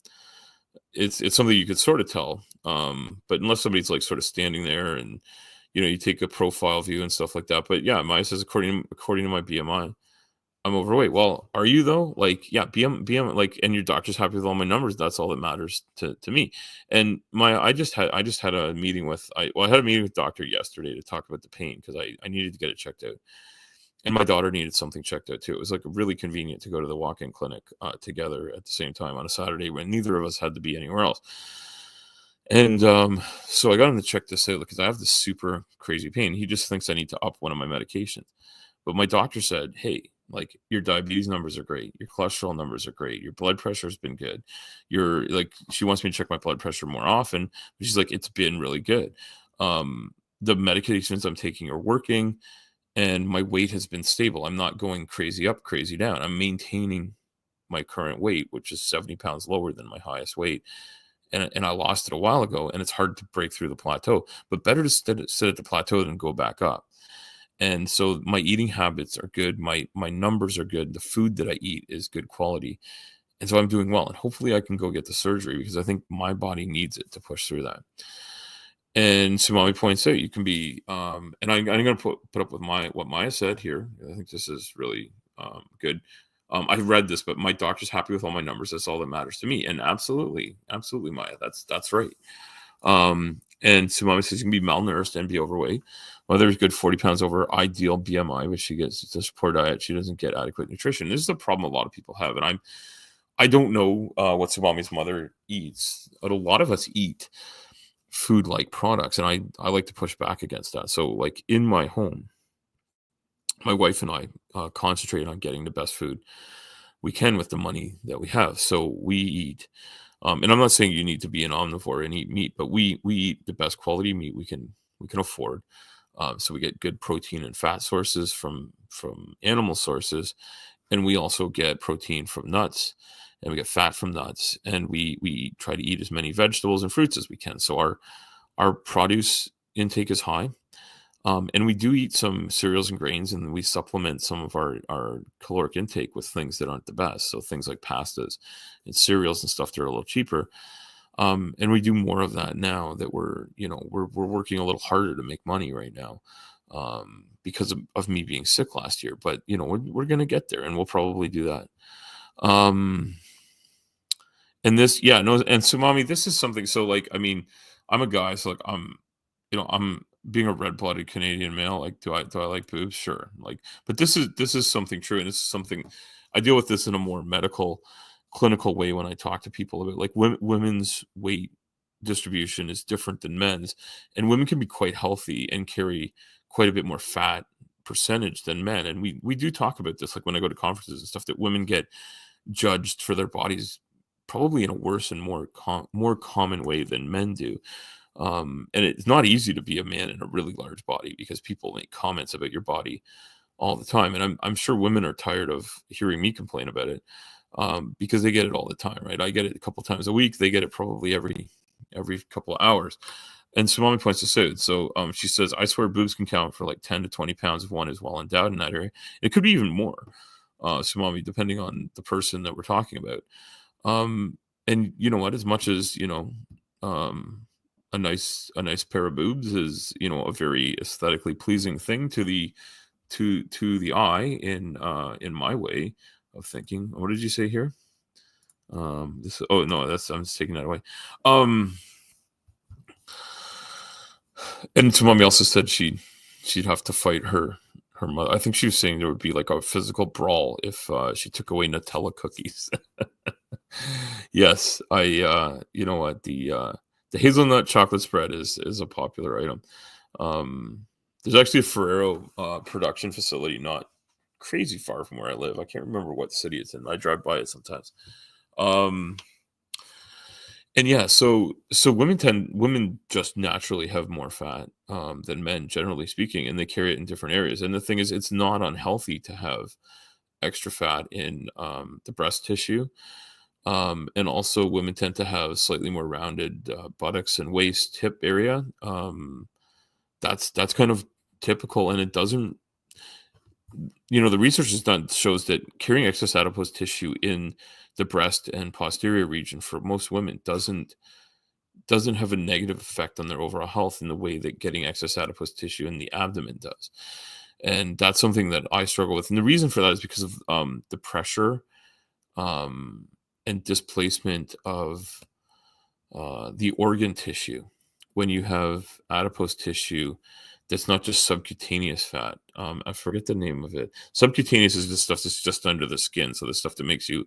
It's something you could sort of tell, but unless somebody's like sort of standing there and you take a profile view and stuff like that. But yeah, Maya says according to my BMI, I'm overweight. Well, are you though? Like, yeah, BM, like, and your doctor's happy with all my numbers. That's all that matters to me. And I just had a meeting with, I had a meeting with doctor yesterday to talk about the pain because I needed to get it checked out. And my daughter needed something checked out too. It was like really convenient to go to the walk-in clinic together at the same time on a Saturday when neither of us had to be anywhere else. And so I got him to check this out because I have this super crazy pain. He just thinks I need to up one of my medications. But my doctor said, hey, like your diabetes numbers are great. Your cholesterol numbers are great. Your blood pressure has been good. She wants me to check my blood pressure more often. But she's like, it's been really good. The medications I'm taking are working and my weight has been stable. I'm not going crazy up, crazy down. I'm maintaining my current weight, which is 70 pounds lower than my highest weight. And I lost it a while ago, and it's hard to break through the plateau, but better to sit at the plateau than go back up. And so my eating habits are good. My numbers are good. The food that I eat is good quality. And so I'm doing well. And hopefully I can go get the surgery because I think my body needs it to push through that. And Sumami points out you can be, and I'm going to put up with what Maya said here. I think this is really good. I read this, but my doctor's happy with all my numbers. That's all that matters to me. And absolutely, Maya, that's right. And Sumami says you can be malnourished and be overweight. Mother's good 40 pounds over ideal BMI, but she gets this poor diet. She doesn't get adequate nutrition. This is a problem a lot of people have. And I don't know what Sumami's mother eats, but a lot of us eat food-like products. And I like to push back against that. So like in my home, my wife and I concentrate on getting the best food we can with the money that we have. So we eat. And I'm not saying you need to be an omnivore and eat meat, but we eat the best quality meat we can afford. So we get good protein and fat sources from animal sources, and we also get protein from nuts, and we get fat from nuts, and we try to eat as many vegetables and fruits as we can. So our produce intake is high. And we do eat some cereals and grains, and we supplement some of our caloric intake with things that aren't the best. So things like pastas and cereals and stuff that are a little cheaper. And we do more of that now that we're working a little harder to make money right now, because of me being sick last year. But we're gonna get there, and we'll probably do that. Um, and this, yeah, no, and so, mommy, this is something. So, like, I mean, I'm a guy, so like, I'm being a red-blooded Canadian male. Like, do I like boobs? Sure. Like, but this is something true, and this is something I deal with this in a more medical, clinical way when I talk to people about, like, women's weight distribution is different than men's, and women can be quite healthy and carry quite a bit more fat percentage than men. And we do talk about this, like when I go to conferences and stuff, that women get judged for their bodies probably in a worse and more common way than men do. And it's not easy to be a man in a really large body because people make comments about your body all the time. And I'm sure women are tired of hearing me complain about it, because they get it all the time, right? I get it a couple times a week. They get it probably every couple of hours. And so mommy points this out. So she says, I swear boobs can count for like 10 to 20 pounds if one is well endowed in that area. It could be even more. So mommy, depending on the person that we're talking about. And you know what? As much as um, a nice pair of boobs is a very aesthetically pleasing thing to the eye in my way of thinking. What did you say here? This. Oh no, I'm just taking that away. And so mommy also said she'd have to fight her mother. I think she was saying there would be like a physical brawl if she took away Nutella cookies. Yes, you know what, the hazelnut chocolate spread is a popular item. There's actually a Ferrero production facility not crazy far from where I live. I can't remember what city it's in. I drive by it sometimes. Um, and yeah, so women just naturally have more fat than men, generally speaking, and they carry it in different areas. And the thing is, it's not unhealthy to have extra fat in the breast tissue. And also, women tend to have slightly more rounded buttocks and waist, hip area. That's kind of typical, and it doesn't. The research is done shows that carrying excess adipose tissue in the breast and posterior region for most women doesn't have a negative effect on their overall health in the way that getting excess adipose tissue in the abdomen does. And that's something that I struggle with. And the reason for that is because of the pressure and displacement of the organ tissue when you have adipose tissue that's not just subcutaneous fat. I forget the name of it. Subcutaneous is the stuff that's just under the skin. So the stuff that makes you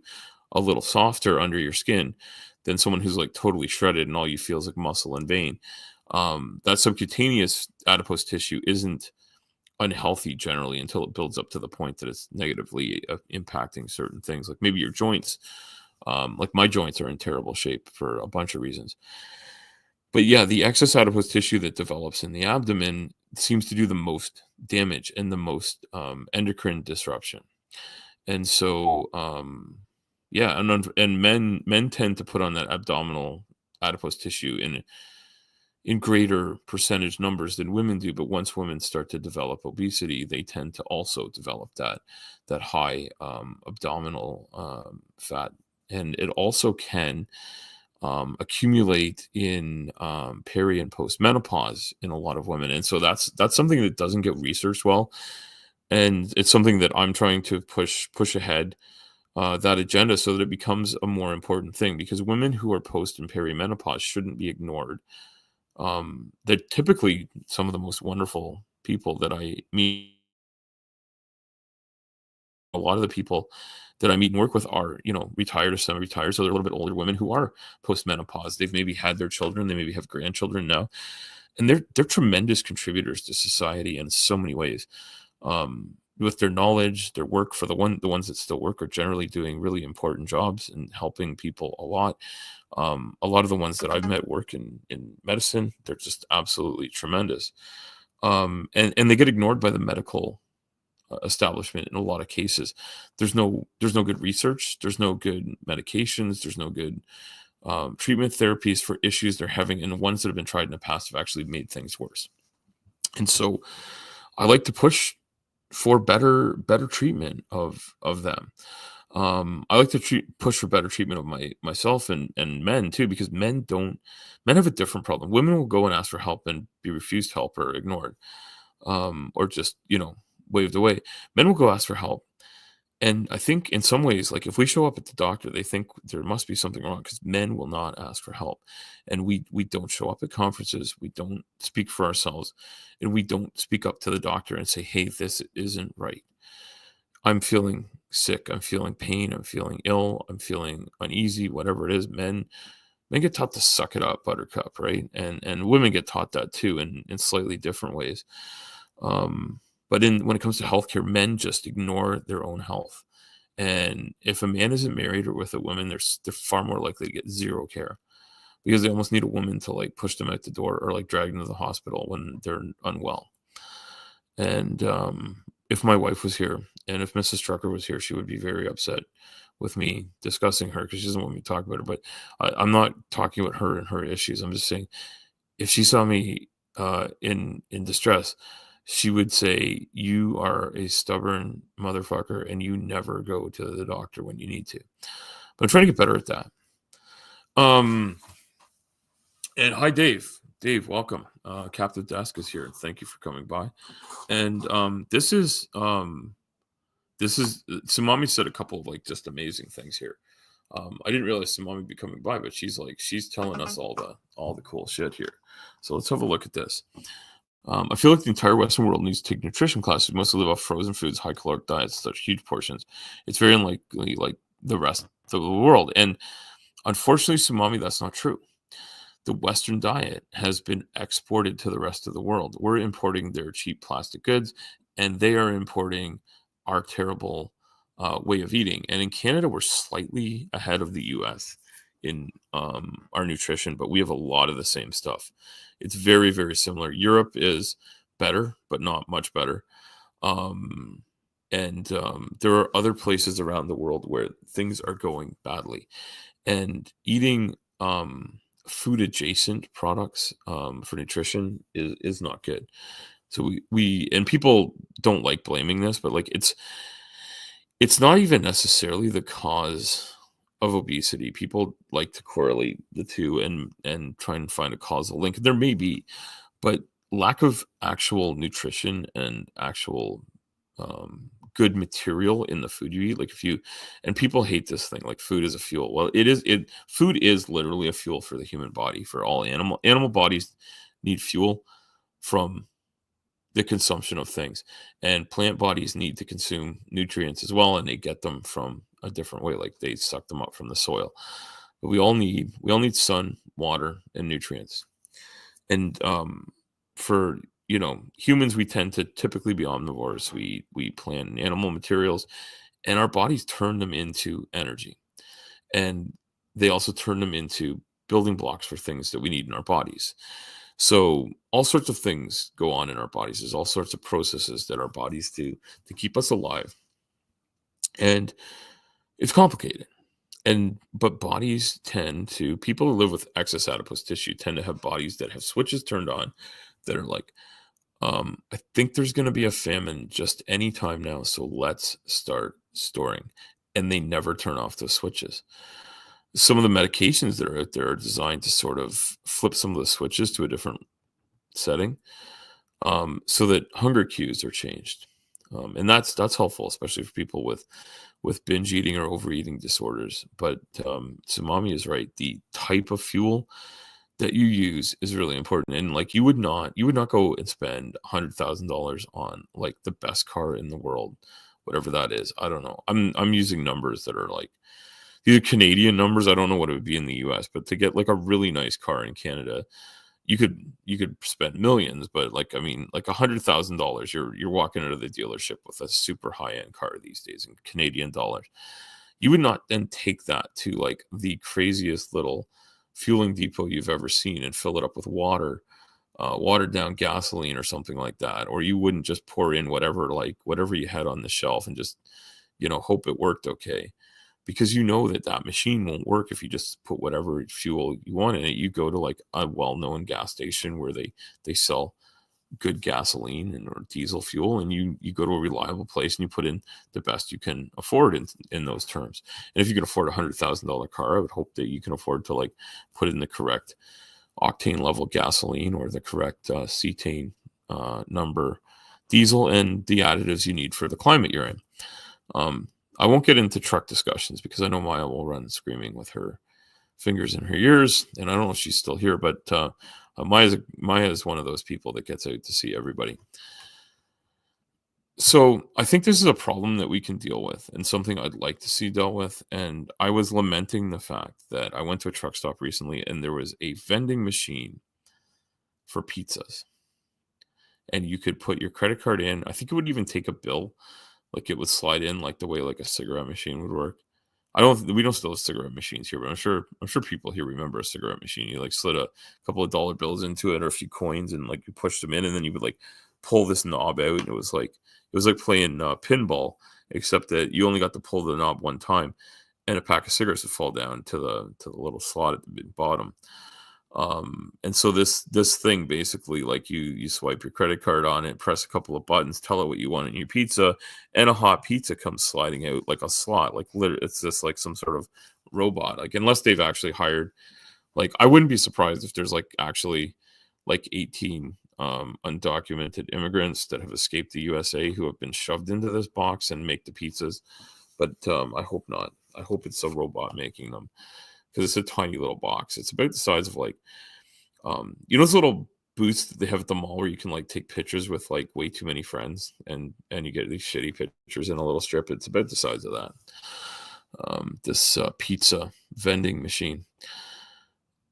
a little softer under your skin than someone who's like totally shredded and all you feel is like muscle and vein. That subcutaneous adipose tissue isn't unhealthy generally until it builds up to the point that it's negatively impacting certain things, like maybe your joints. Like my joints are in terrible shape for a bunch of reasons. But yeah, the excess adipose tissue that develops in the abdomen seems to do the most damage and the most endocrine disruption. And so, yeah, and men tend to put on that abdominal adipose tissue in greater percentage numbers than women do. But once women start to develop obesity, they tend to also develop that high abdominal fat, and it also can accumulate in peri and post menopause in a lot of women. And so that's something that doesn't get researched well, and it's something that I'm trying to push ahead that agenda so that it becomes a more important thing, because women who are post and perimenopause shouldn't be ignored. They're typically some of the most wonderful people that I meet. A lot of the people that I meet and work with are, retired or semi-retired. So they're a little bit older women who are post-menopause. They've maybe had their children. They maybe have grandchildren now. And they're tremendous contributors to society in so many ways. With their knowledge, their work, for the ones that still work are generally doing really important jobs and helping people a lot. A lot of the ones that I've met work in medicine. They're just absolutely tremendous. And they get ignored by the medical establishment in a lot of cases. There's no good research. There's no good medications. There's no good treatment therapies for issues they're having, and the ones that have been tried in the past have actually made things worse. And so I like to push for better treatment of them. I like to push for better treatment of myself and men too, because men have a different problem. Women will go and ask for help and be refused help or ignored, or just waved away. Men will go ask for help, and I think in some ways, like if we show up at the doctor, they think there must be something wrong because men will not ask for help, and we don't show up at conferences, we don't speak for ourselves, and we don't speak up to the doctor and say, "Hey, this isn't right. I'm feeling sick. I'm feeling pain. I'm feeling ill. I'm feeling uneasy." Whatever it is, men get taught to suck it up, Buttercup, right? And women get taught that too, in slightly different ways. Um, but when it comes to healthcare, men just ignore their own health. And if a man isn't married or with a woman, they're far more likely to get zero care because they almost need a woman to like push them out the door or like drag them to the hospital when they're unwell. And if my wife was here and if Mrs. Trucker was here, she would be very upset with me discussing her because she doesn't want me to talk about her. But I'm not talking about her and her issues. I'm just saying if she saw me in distress, she would say, "You are a stubborn motherfucker, and you never go to the doctor when you need to." But I'm trying to get better at that. And hi, Dave. Dave, welcome. Captive Desk is here. Thank you for coming by. And this is Tsunami said a couple of like just amazing things here. I didn't realize Tsunami would be coming by, but she's telling us all the cool shit here. So let's have a look at this. I feel like the entire Western world needs to take nutrition classes. We mostly live off frozen foods, high caloric diets, such huge portions. It's very unlikely like the rest of the world. And unfortunately, Tsunami, that's not true. The Western diet has been exported to the rest of the world. We're importing their cheap plastic goods, and they are importing our terrible way of eating. And in Canada, we're slightly ahead of the US in our nutrition, but we have a lot of the same stuff. It's very, very similar. Europe is better, but not much better. And there are other places around the world where things are going badly. And eating food adjacent products for nutrition is not good. So we and people don't like blaming this, but like it's not even necessarily the cause of obesity. People like to correlate the two and try and find a causal link. There may be, but lack of actual nutrition and actual good material in the food you eat. Like and people hate this thing, like food is a fuel. Well, food is literally a fuel for the human body, for all animal bodies need fuel from the consumption of things, and plant bodies need to consume nutrients as well, and they get them from a different way, like they suck them up from the soil. But we all need sun, water, and nutrients. And for humans, we tend to typically be omnivores. We plant and animal materials, and our bodies turn them into energy, and they also turn them into building blocks for things that we need in our bodies. So all sorts of things go on in our bodies. There's all sorts of processes that our bodies do to keep us alive. And it's complicated. But bodies people who live with excess adipose tissue tend to have bodies that have switches turned on that are like, I think there's going to be a famine just any time now. So let's start storing. And they never turn off those switches. Some of the medications that are out there are designed to sort of flip some of the switches to a different setting, so that hunger cues are changed. And that's helpful, especially for people with binge eating or overeating disorders. But Tsunami is right. The type of fuel that you use is really important. And like you would not go and spend $100,000 on like the best car in the world, whatever that is. I don't know. I'm using numbers that are like, these are Canadian numbers. I don't know what it would be in the US, but to get like a really nice car in Canada, you could spend millions, but like, I mean, like $100,000, you're walking out of the dealership with a super high end car these days in Canadian dollars. You would not then take that to like the craziest little fueling depot you've ever seen and fill it up with watered down gasoline or something like that. Or you wouldn't just pour in whatever you had on the shelf and just, hope it worked okay. Because that machine won't work if you just put whatever fuel you want in it. You go to like a well-known gas station where they sell good gasoline or diesel fuel, and you go to a reliable place and you put in the best you can afford in those terms. And if you can afford $100,000 car, I would hope that you can afford to like put in the correct octane level gasoline or the correct cetane number diesel and the additives you need for the climate you're in. I won't get into truck discussions because I know Maya will run screaming with her fingers in her ears, and I don't know if she's still here, but Maya is one of those people that gets out to see everybody. So I think this is a problem that we can deal with and something I'd like to see dealt with. And I was lamenting the fact that I went to a truck stop recently and there was a vending machine for pizzas. And you could put your credit card in. I think it would even take a bill. Like it would slide in like the way like a cigarette machine would work. We don't still have cigarette machines here, but I'm sure people here remember a cigarette machine. You like slid a couple of dollar bills into it or a few coins and like you pushed them in and then you would like pull this knob out and it was like playing pinball, except that you only got to pull the knob one time and a pack of cigarettes would fall down to the little slot at the bottom. And so this thing basically like you swipe your credit card on it, press a couple of buttons, tell it what you want in your pizza, and a hot pizza comes sliding out like a slot. Like literally, it's just like some sort of robot. Like unless they've actually hired, like I wouldn't be surprised if there's like actually like 18 undocumented immigrants that have escaped the USA who have been shoved into this box and make the pizzas. But I hope not. I hope it's a robot making them because it's a tiny little box. It's about the size of like, those little booths that they have at the mall where you can like take pictures with like way too many friends and you get these shitty pictures in a little strip. It's about the size of that. This pizza vending machine.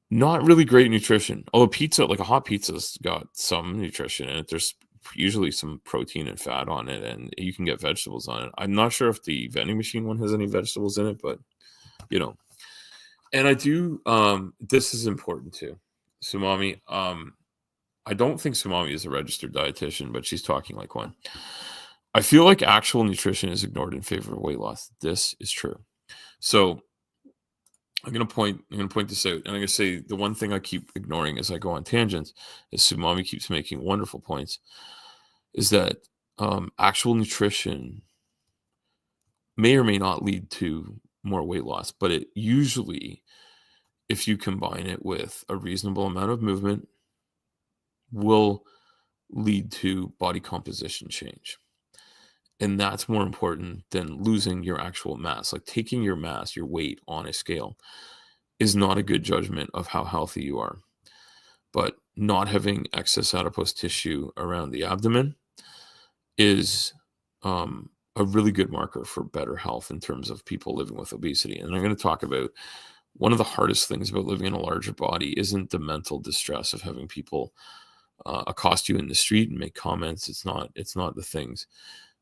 Not really great nutrition. Although pizza, like a hot pizza's got some nutrition in it. There's usually some protein and fat on it, and you can get vegetables on it. I'm not sure if the vending machine one has any vegetables in it, but you know. And I do. This is important too. Sumami. I don't think Sumami is a registered dietitian, but she's talking like one. I feel like actual nutrition is ignored in favor of weight loss. This is true. So I'm going to point this out, and I'm going to say the one thing I keep ignoring as I go on tangents, as Sumami keeps making wonderful points, is that actual nutrition may or may not lead to more weight loss, but it usually, if you combine it with a reasonable amount of movement, will lead to body composition change. And that's more important than losing your actual mass. Like taking your mass, your weight on a scale is not a good judgment of how healthy you are. But not having excess adipose tissue around the abdomen is a really good marker for better health in terms of people living with obesity. And I'm going to talk about one of the hardest things about living in a larger body isn't the mental distress of having people accost you in the street and make comments. It's not the things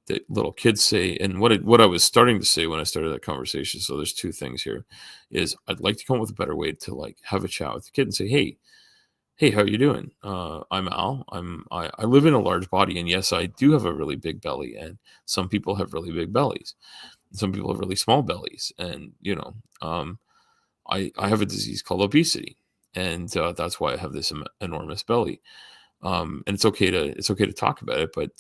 that little kids say. And what I was starting to say when I started that conversation, so there's two things here, is I'd like to come up with a better way to like have a chat with the kid and say, hey, how are you doing? I'm Al. I live in a large body, and yes, I do have a really big belly, and some people have really big bellies. Some people have really small bellies, and I have a disease called obesity, and that's why I have this enormous belly. And it's okay to talk about it, but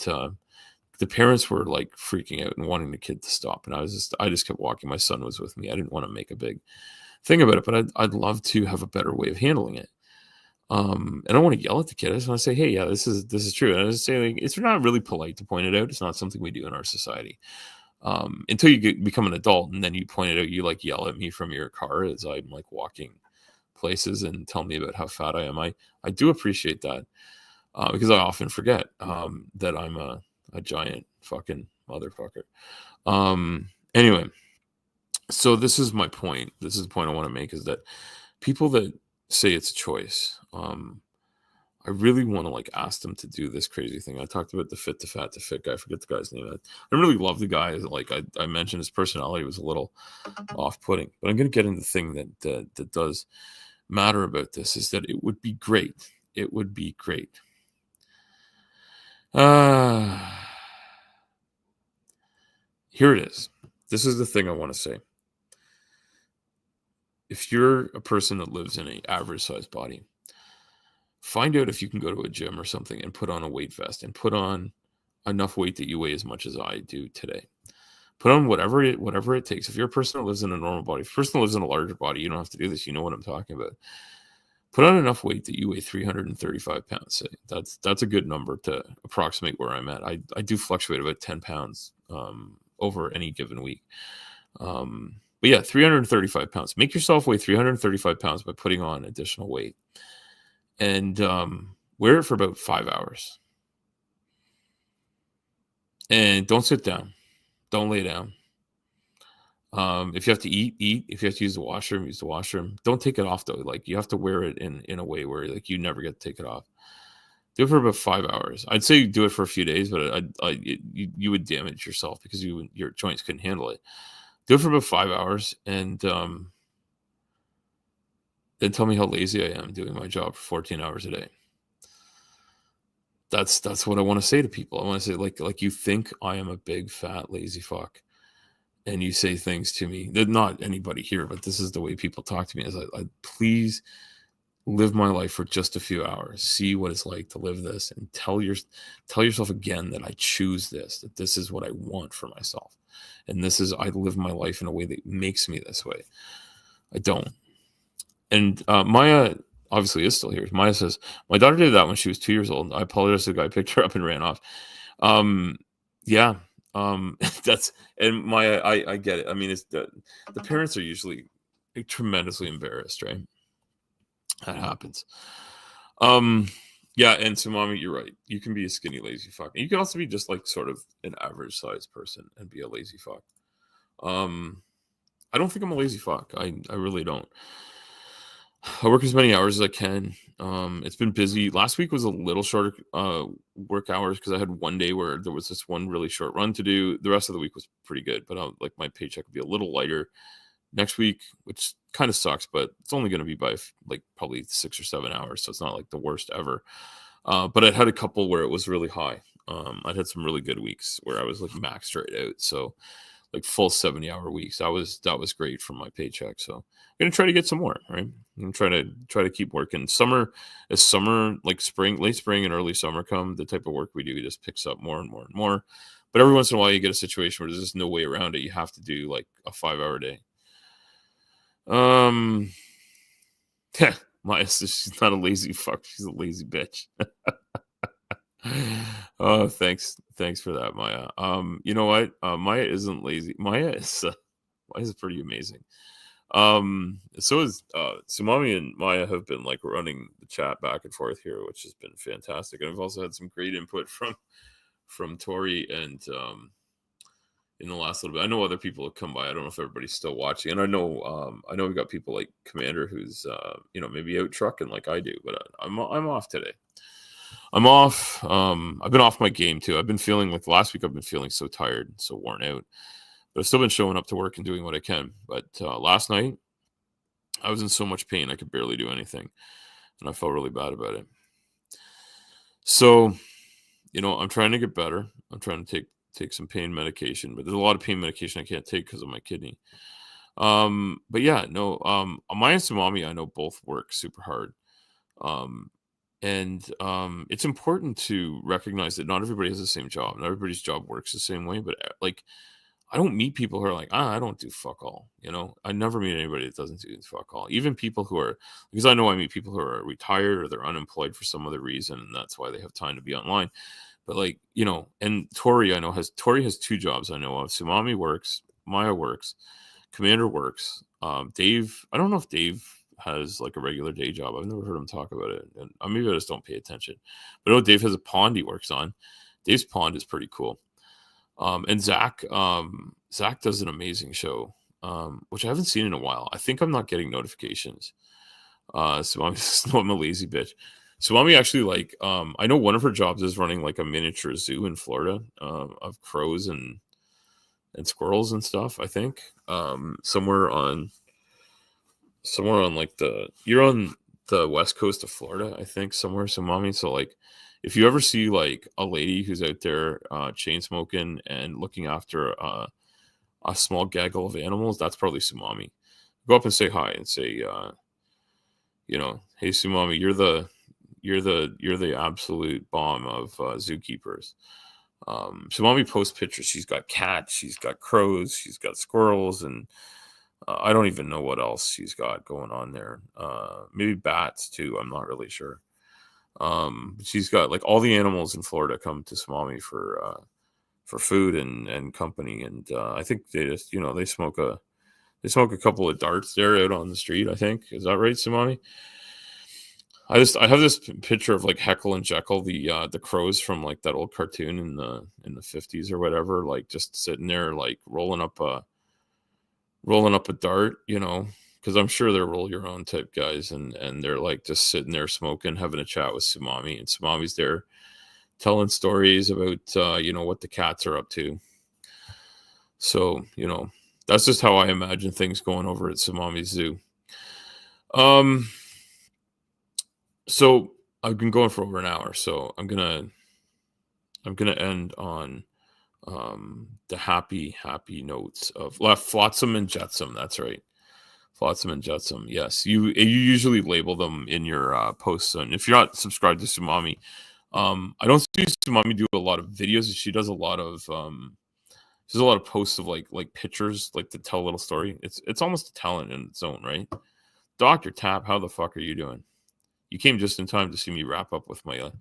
the parents were like freaking out and wanting the kid to stop. And I just kept walking. My son was with me. I didn't want to make a big thing about it, but I'd love to have a better way of handling it. And I don't want to yell at the kid. I just want to say, hey, yeah, this is true. And I just say like, it's not really polite to point it out. It's not something we do in our society. Until you become an adult and then you point it out, you like yell at me from your car as I'm like walking places and tell me about how fat I am. I do appreciate that. Because I often forget that I'm a giant fucking motherfucker. Anyway, so this is my point. This is the point I want to make, is that people that say it's a choice, I really want to like ask them to do this crazy thing. I talked about the fit to fat to fit guy. I forget the guy's name. I really love the guy. Like I mentioned, his personality was a little off-putting, but I'm going to get into the thing that does matter about this, is that it would be great. It would be great. Here it is. This is the thing I want to say. If you're a person that lives in an average sized body, find out if you can go to a gym or something and put on a weight vest and put on enough weight that you weigh as much as I do today. Put on whatever it takes. If you're a person that lives in a normal body, if a person lives in a larger body, you don't have to do this. You know what I'm talking about. Put on enough weight that you weigh 335 pounds. Say that's a good number to approximate where I'm at. I do fluctuate about 10 pounds over any given week. But yeah, 335 pounds. Make yourself weigh 335 pounds by putting on additional weight, and wear it for about 5 hours. And don't sit down. Don't lay down. If you have to eat. If you have to use the washroom, use the washroom. Don't take it off though. Like you have to wear it in a way where like you never get to take it off. Do it for about 5 hours. I'd say do it for a few days, but you would damage yourself because your joints couldn't handle it. Do it for about 5 hours, and then tell me how lazy I am doing my job for 14 hours a day. That's what I want to say to people. I want to say like you think I am a big fat lazy fuck, and you say things to me that not anybody here, but this is the way people talk to me. Is I please live my life for just a few hours, see what it's like to live this, and tell yourself again that I choose this, that this is what I want for myself, and I live my life in a way that makes me this way. I don't. And Maya obviously is still here. Maya says, my daughter did that when she was 2 years old. I apologize to the guy picked her up and ran off. Yeah. That's, and Maya, I get it. I mean, it's the parents are usually tremendously embarrassed, right? That happens. Yeah, and so mommy, you're right. You can be a skinny, lazy fuck. And you can also be just like sort of an average sized person and be a lazy fuck. I don't think I'm a lazy fuck. I really don't. I work as many hours as I can. It's been busy. Last week was a little shorter work hours because I had one day where there was this one really short run to do. The rest of the week was pretty good, but like my paycheck would be a little lighter next week, which kind of sucks, but it's only going to be by like probably 6 or 7 hours, so it's not like the worst ever. But I'd had a couple where it was really high. I'd had some really good weeks where I was like maxed right out, so like full 70-hour weeks. That was great for my paycheck. So I'm gonna try to get some more. Right, I'm trying to keep working. Summer, like spring, late spring and early summer come, the type of work we do just picks up more and more and more. But every once in a while, you get a situation where there's just no way around it. You have to do like a 5-hour day. Yeah, Maya says she's not a lazy fuck. She's a lazy bitch. Oh, thanks for that, Maya. You know what? Maya isn't lazy. Maya is pretty amazing. So is Sumami and Maya have been like running the chat back and forth here, which has been fantastic. And I've also had some great input from Tori and in the last little bit. I know other people have come by. I don't know if everybody's still watching, and I know we've got people like Commander who's maybe out trucking like I do, but I'm off today. I'm off. I've been off my game too. I've been feeling like last week. I've been feeling so tired, so worn out, but I've still been showing up to work and doing what I can. But last night, I was in so much pain I could barely do anything, and I felt really bad about it. So, I'm trying to get better. I'm trying to take some pain medication, but there's a lot of pain medication I can't take because of my kidney. But yeah, no. Maya and Sumami, I know both work super hard. And it's important to recognize that not everybody has the same job. Not everybody's job works the same way. But like, I don't meet people who are like, I don't do fuck all. I never meet anybody that doesn't do fuck all. Even people who are, because I know I meet people who are retired or they're unemployed for some other reason, and that's why they have time to be online. But like, and Tori, I know has 2 jobs I know of. Sumami works, Maya works, Commander works. Dave, I don't know if Dave has like a regular day job. I've never heard him talk about it, and maybe I just don't pay attention. But I know Dave has a pond he works on. Dave's pond is pretty cool. And Zach does an amazing show, which I haven't seen in a while. I think I'm not getting notifications. So I'm a lazy bitch. So mommy actually like, I know one of her jobs is running like a miniature zoo in Florida, of crows and squirrels and stuff. I think, somewhere on like you're on the west coast of Florida, I think somewhere. So mommy, so like, if you ever see like a lady who's out there chain smoking and looking after a small gaggle of animals, that's probably Sumami. Go up and say hi and say, hey Sumami, the absolute bomb of zookeepers. Mommy posts pictures. She's got cats, she's got crows, she's got squirrels, and I don't even know what else she's got going on there. Maybe bats too. I'm not really sure. She's got like all the animals in Florida come to Mommy for food and company, and I think they just they smoke a couple of darts there out on the street. I think, is that right, Samami? I have this picture of like Heckle and Jekyll, the crows from like that old cartoon in the 50s or whatever, like just sitting there like rolling up a dart, because I'm sure they're roll your own type guys, and they're like just sitting there smoking, having a chat with Sumami, and Sumami's there telling stories about what the cats are up to. So that's just how I imagine things going over at Sumami's zoo. So I've been going for over an hour, so I'm gonna end on the happy notes of Flotsam and Jetsam. That's right, Flotsam and Jetsam. Yes, you usually label them in your posts, and if you're not subscribed to Sumami, I don't see Sumami do a lot of videos. She does a lot of there's a lot of posts of like pictures, like to tell a little story. It's almost a talent in its own right. Dr. Tap, how the fuck are you doing? You came just in time to see me wrap up with my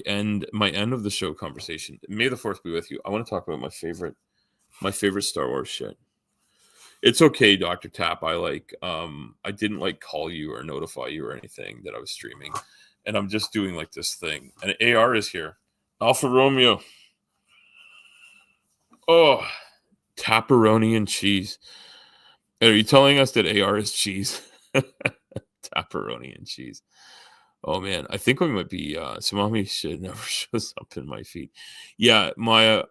end of the show conversation. May the 4th be with you. I want to talk about my favorite Star Wars shit. It's okay, Dr. Tap. I didn't like call you or notify you or anything that I was streaming. And I'm just doing like this thing. And AR is here. Alpha Romeo. Oh, Tapperoni and cheese. Are you telling us that AR is cheese? Tapperoni and cheese. Oh man, I think we might be Sumami should never shows up in my feed. Yeah, my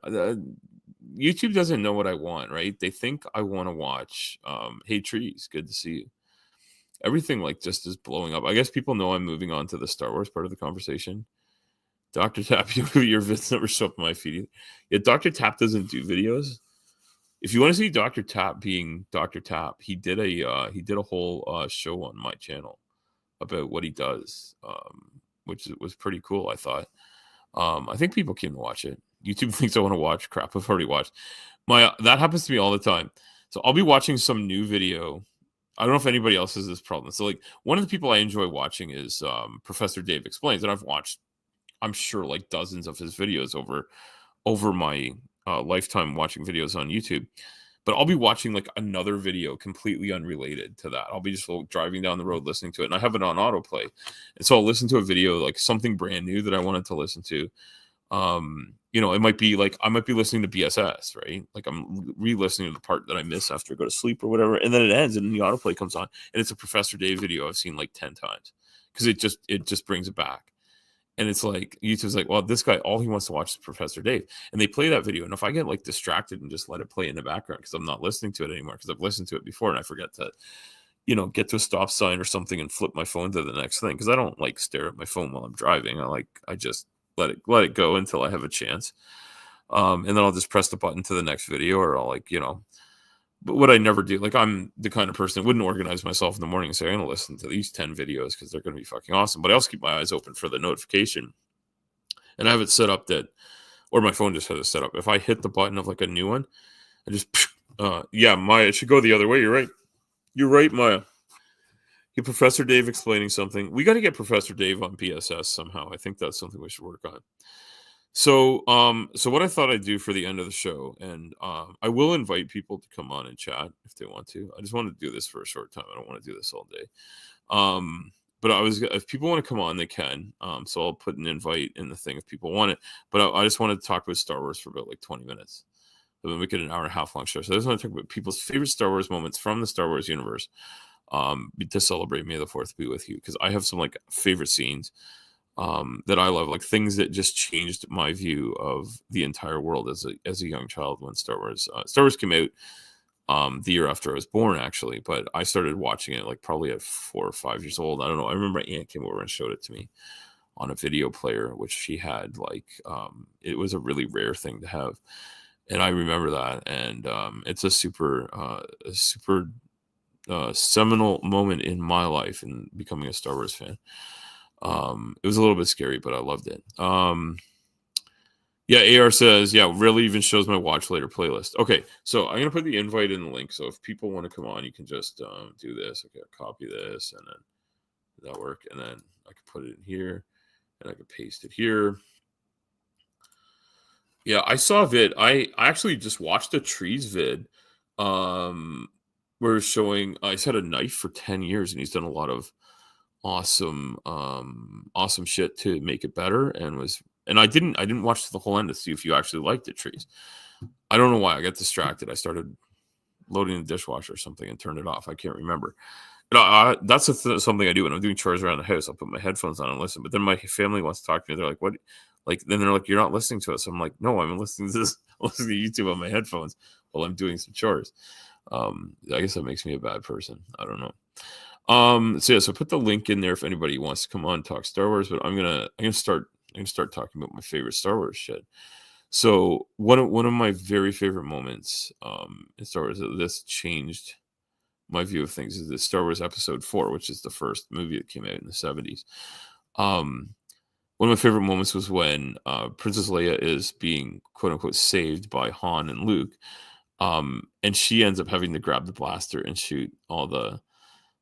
YouTube doesn't know what I want, right? They think I want to watch Hey Trees, good to see you. Everything like just is blowing up. I guess people know I'm moving on to the Star Wars part of the conversation. Dr. Tap, your vids never show up in my feed either. Yeah, Dr. Tap doesn't do videos. If you want to see Dr. Tap being Dr. Tap, he did a whole show on my channel about what he does, which was pretty cool, I thought. I think people can watch it. YouTube thinks I want to watch crap I've already watched. That happens to me all the time. So I'll be watching some new video. I don't know if anybody else has this problem. So like one of the people I enjoy watching is Professor Dave Explains, and I've watched, I'm sure, like dozens of his videos over my lifetime watching videos on YouTube. But I'll be watching like another video completely unrelated to that. I'll be just driving down the road listening to it, and I have it on autoplay. And so I'll listen to a video, like something brand new that I wanted to listen to. It might be like I might be listening to BSS, right? Like I'm re-listening to the part that I miss after I go to sleep or whatever, and then it ends, and the autoplay comes on, and it's a Professor Dave video I've seen like 10 times because it just brings it back. And it's like, YouTube's like, well, this guy, all he wants to watch is Professor Dave. And they play that video. And if I get like distracted and just let it play in the background because I'm not listening to it anymore, because I've listened to it before and I forget to, get to a stop sign or something and flip my phone to the next thing. Because I don't like stare at my phone while I'm driving. I just let it go until I have a chance. And then I'll just press the button to the next video, or I'll but what I never do, like I'm the kind of person that wouldn't organize myself in the morning and say, I'm going to listen to these 10 videos because they're going to be fucking awesome. But I also keep my eyes open for the notification. And I have it set up that, or my phone just has it set up. If I hit the button of like a new one, I just, Maya, it should go the other way. You're right. You're right, Maya. Get Professor Dave explaining something. We got to get Professor Dave on PSS somehow. I think that's something we should work on. So what I thought I'd do for the end of the show, and I will invite people to come on and chat if they want to. I just want to do this for a short time. I don't want to do this all day. But if people want to come on, they can. So I'll put an invite in the thing if people want it. But I just wanted to talk about Star Wars for about like 20 minutes. So we'll make it an hour and a half long show. So I just want to talk about people's favorite Star Wars moments from the Star Wars universe to celebrate May the 4th be with you. Because I have some like favorite scenes that I love, like things that just changed my view of the entire world as a young child when Star Wars came out the year after I was born, actually. But I started watching it like probably at 4 or 5 years old. I don't know. I remember my aunt came over and showed it to me on a video player, which she had it was a really rare thing to have. And I remember that. And it's a super seminal moment in my life in becoming a Star Wars fan. It was a little bit scary, but I loved it. Yeah, AR says, yeah, really even shows my watch later playlist. Okay, so I'm gonna put the invite in the link. So if people want to come on, you can just do this. Okay, copy this, and then that work, and then I can put it in here, and I can paste it here. Yeah, I saw a vid. I actually just watched a trees vid. Where it's showing he's had a knife for 10 years, and he's done a lot of awesome shit to make it better, and I didn't watch the whole end to see if you actually liked it, trees. I don't know why I got distracted. I started loading the dishwasher or something and turned it off. I can't remember. That's something I do when I'm doing chores around the house. I'll put my headphones on and listen. But then my family wants to talk to me. They're like, "What?" Like, then they're like, "You're not listening to us." I'm like, "No, I'm listening to this. I'm listening to YouTube on my headphones while I'm doing some chores." I guess that makes me a bad person. I don't know. So put the link in there if anybody wants to come on and talk Star Wars. But I'm gonna start talking about my favorite Star Wars shit. So one of my very favorite moments in Star Wars that this changed my view of things is the Star Wars Episode 4, which is the first movie that came out in the 70s. One of my favorite moments was when Princess Leia is being quote unquote saved by Han and Luke. And she ends up having to grab the blaster and shoot all the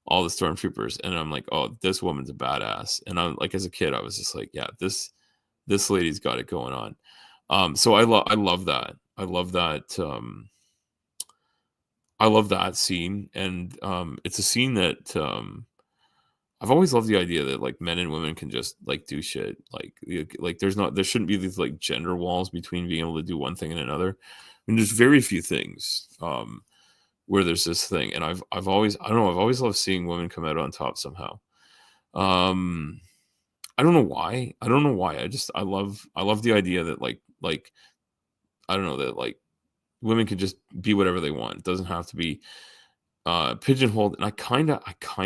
stormtroopers. And I'm like, oh, this woman's a badass. And I'm like, as a kid, I was just like, yeah, this lady's got it going on. So I love that. I love that. I love that scene, and it's a scene that I've always loved the idea that like men and women can just like do shit. Like there shouldn't be these like gender walls between being able to do one thing and another. I mean, there's very few things where there's this thing, and I've always loved seeing women come out on top somehow. I don't know why. I love the idea that like I don't know that like women can just be whatever they want. It doesn't have to be pigeonholed. And I kind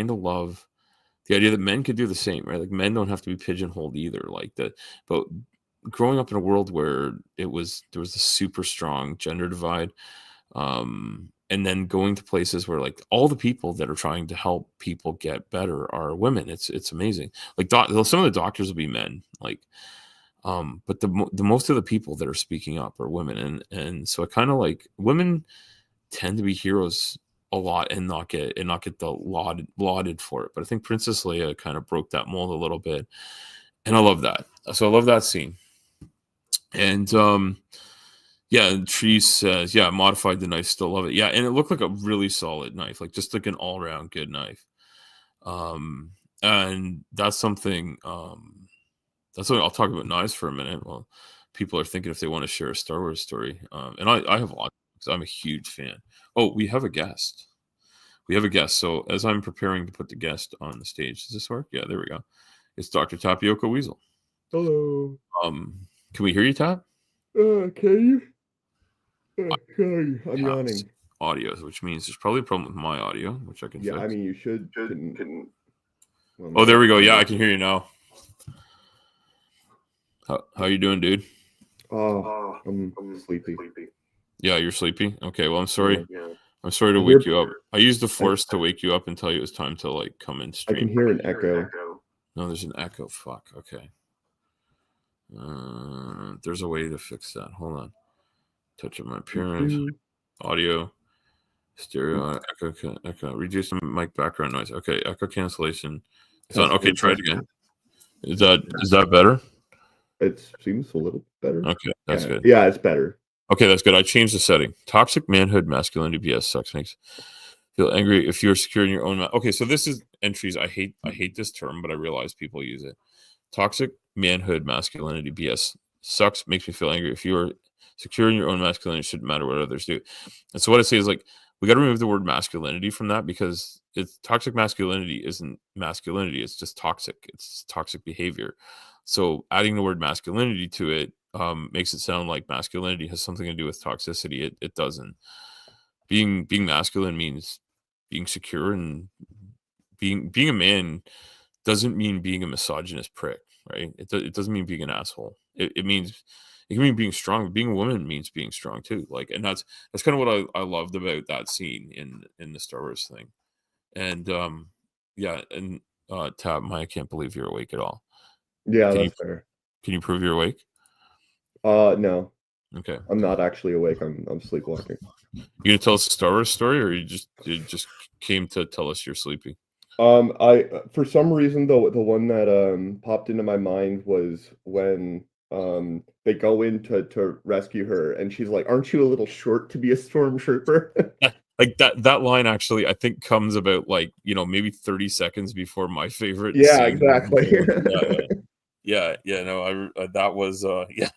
of love the idea that men could do the same, right? Like men don't have to be pigeonholed either. Like that, but growing up in a world where there was a super strong gender divide, and then going to places where like all the people that are trying to help people get better are women. It's amazing. Like some of the doctors will be men, like, but the most of the people that are speaking up are women, and so I kind of like women tend to be heroes a lot and not get the lauded for it. But I think Princess Leia kind of broke that mold a little bit, and I love that. So I love that scene. And yeah, Tree says, yeah, modified the knife, still love it. Yeah, and it looked like a really solid knife, like just like an all around good knife. And that's something. That's what I'll talk about knives for a minute. Well, people are thinking if they want to share a Star Wars story, and I have a lot because I'm a huge fan. Oh, we have a guest. So as I'm preparing to put the guest on the stage, does this work? Yeah, there we go. It's Dr. Tapioca Weasel. Hello. Can we hear you, Tap? Can you? Sorry, I'm Yeah, yawning. audio, which means there's probably a problem with my audio, which I can Yeah, fix. I mean you can. Well, Oh, there we go. Yeah, I can hear you now. How you doing, dude? I'm sleepy. Yeah, you're sleepy. Okay, well, I'm sorry. Yeah. I'm sorry to I wake hear- you up. I used the Force to wake you up and tell you it was time to like come and I stream. can hear an echo. No, there's an echo. Fuck. Okay. There's a way to fix that. Hold on. Touch of my appearance. Audio. Stereo. Echo. Reduce the mic background noise. Okay. Echo cancellation. It's on. Okay. Try it again. Is that better? It seems a little better. Okay. That's good. Yeah, it's better. Okay, that's good. I changed the setting. Toxic manhood, masculinity, BS sucks. Makes feel angry if you're secure in your own. Okay, so this is entries. I hate this term, but I realize people use it. Toxic manhood, masculinity, BS sucks. Makes me feel angry if you're secure in your own masculinity. It shouldn't matter what others do. And so what I say is like we got to remove the word masculinity from that because it's toxic masculinity isn't masculinity. It's just toxic. It's toxic behavior. So adding the word masculinity to it makes it sound like masculinity has something to do with toxicity. It doesn't. Being masculine means being secure, and being a man doesn't mean being a misogynist prick, right? It doesn't mean being an asshole. It means it can mean being strong. Being a woman means being strong too. Like, and that's kind of what I loved about that scene in the Star Wars thing. And yeah, and Tab, I can't believe you're awake at all. Yeah, Can you that's fair. prove you're awake? No, Okay. I'm not actually awake. I'm sleepwalking. You gonna tell us a Star Wars story, or you just came to tell us you're sleepy? I for some reason the one that popped into my mind was when they go in to rescue her and she's like, "Aren't you a little short to be a stormtrooper?" Like that line actually, I think, comes about like maybe 30 seconds before my favorite Yeah, scene. exactly. Yeah. No, that was yeah,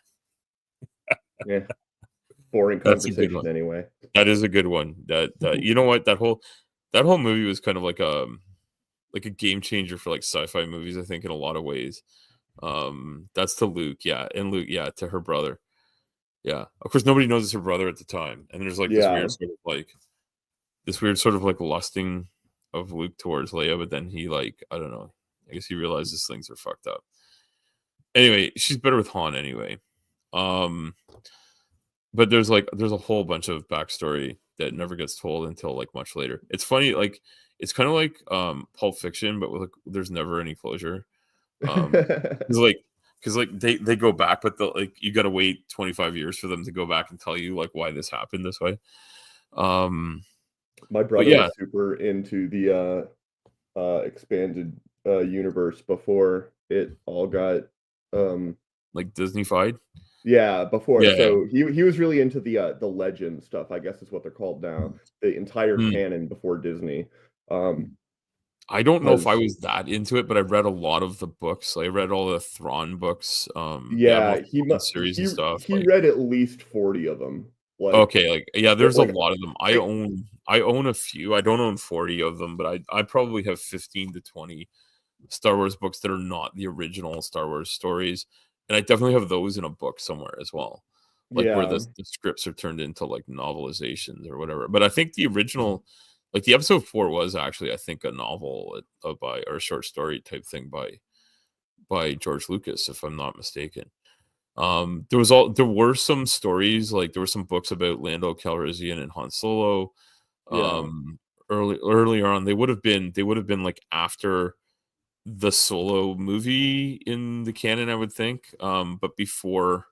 Yeah, boring that's a good one. conversation anyway. That is a good one. That you know what that whole movie was kind of like a game changer for like sci-fi movies. I think in a lot of ways. That's to Luke, yeah, and Luke, yeah, to her brother, yeah. Of course, nobody knows it's her brother at the time, and there's like Yeah. this weird sort of like lusting of Luke towards Leia, but then he like I don't know. I guess he realizes things are fucked up. Anyway, she's better with Han anyway. Um, but there's a whole bunch of backstory that never gets told until like much later. It's funny, like it's kind of like Pulp Fiction, but with like there's never any closure. Because like they go back, but like you got to wait 25 years for them to go back and tell you like why this happened this way. Um, My but brother yeah, was super into the expanded universe before it all got um like Disney-fied. yeah, before. Yeah, yeah. So he was really into the legend stuff, I guess is what they're called now. The entire Hmm. canon before Disney. Um I don't know if I because was that into it, but I read a lot of the books. I read all the Thrawn books. Yeah, yeah, most Thrawn series and stuff. he Like, read at least 40 of them. okay, like yeah, It, there's a like lot of them. I, I own a few. I don't own 40 of them, but I probably have 15 to 20 Star Wars books that are not the original Star Wars stories, and I definitely have those in a book somewhere as well, like where yeah. the scripts are turned into like novelizations or whatever. But I think the original, like the episode 4, was actually I think a novel by or a short story type thing by George Lucas, if I'm not mistaken. There were some stories, like there were some books about Lando Calrissian and Han Solo. Yeah. Um, earlier on, they would have been like after the Solo movie in the canon, I would think. But before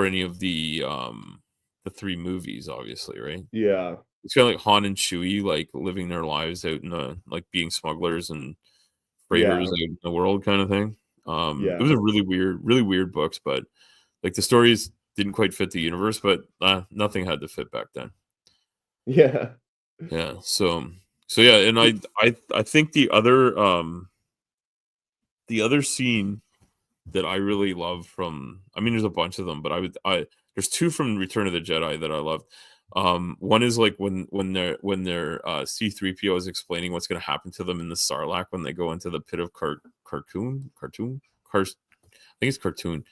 any of the 3 movies, obviously, right? Yeah. It's kind of like Han and Chewie like living their lives out in the like being smugglers and freighters Yeah. out in the world kind of thing. It was Yeah. a really weird books, but like the stories didn't quite fit the universe, but nothing had to fit back then. Yeah. Yeah. So yeah, and I think the other scene that I really love from, I mean there's a bunch of them, but I there's 2 from Return of the Jedi that I loved. One is like when their C3PO is explaining what's going to happen to them in the Sarlacc when they go into the pit of I think it's Carsoon.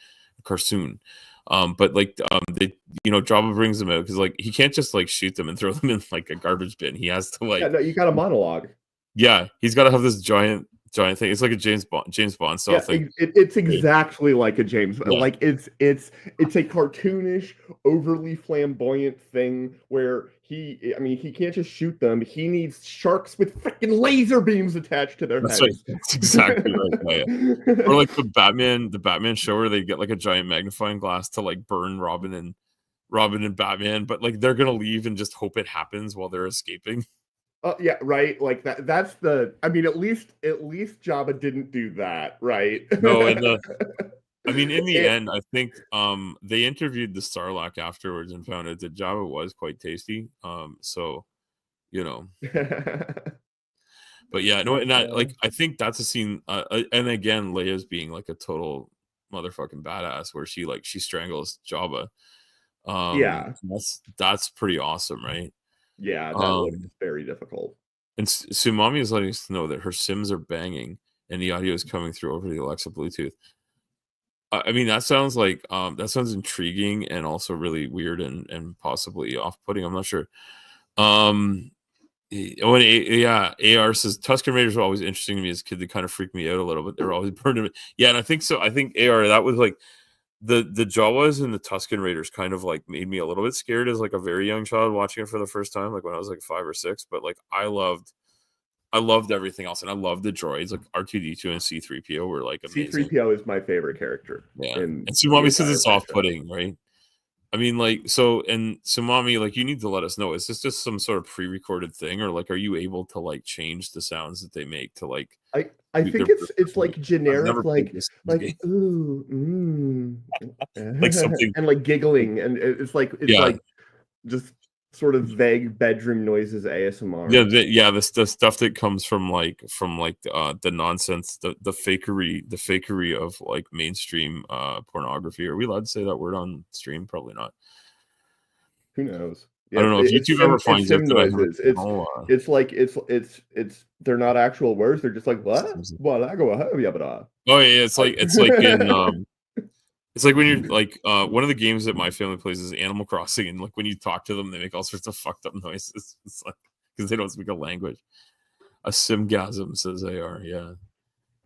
But like they Jabba brings them out because like he can't just like shoot them and throw them in like a garbage bin. He has to Yeah, like no, you got a monologue. yeah, he's got to have this giant thing. It's like a James Bond style Yeah, thing. it's exactly like a James. Yeah, Like it's a cartoonish, overly flamboyant thing where I mean, he can't just shoot them. He needs sharks with freaking laser beams attached to their that's right. heads. That's exactly right. Yeah. Or like the Batman show where they get like a giant magnifying glass to like burn Robin and Batman, but like they're gonna leave and just hope it happens while they're escaping. Yeah, right. Like that. That's the. I mean, at least Jabba didn't do that, right? No, and I mean, in the It, end, I think they interviewed the Sarlacc afterwards and found out that Java was quite tasty. So you know, but yeah, no, but and I think that's a scene. And again, Leia's being like a total motherfucking badass, where she strangles Jabba. yeah, That's pretty awesome, right? yeah, that looks Um, very difficult. and Sumami is letting us know that her Sims are banging and the audio is coming through over the Alexa Bluetooth. I mean, that sounds intriguing and also really weird and possibly off-putting. I'm not sure. Um, yeah, AR says Tusken Raiders were always interesting to me as a kid. They kind of freaked me out a little bit. They were always burning me. Yeah, and I think so. I think AR that was like the Jawas and the Tusken Raiders kind of like made me a little bit scared as like a very young child watching it for the first time, like when I was like 5 or 6. But like I loved everything else, and I loved the droids like R2D2 and C3PO were like amazing. C3PO is my favorite character. Yeah, In and the Sumami says entire it's franchise. off-putting, right? I mean, like, so, and Sumami, like, you need to let us know. Is this just some sort of pre-recorded thing, or like, are you able to like change the sounds that they make to like I suit think their it's like personality? I've never generic, played this game. like ooh, Like something, and like giggling, and it's yeah, like just sort of vague bedroom noises ASMR. yeah, the stuff that comes from the nonsense, the fakery of like mainstream pornography. Are we allowed to say that word on stream? Probably not. Who knows? I Yeah, don't know if YouTube ever it's finds out sim that I have a noises. channel. It's like it's they're not actual words. They're just like what? Well, I go Oh yeah, it's like in it's like when you're like one of the games that my family plays is Animal Crossing, and like when you talk to them, they make all sorts of fucked up noises. It's like because they don't speak a language. A simgasm, says AR. Yeah.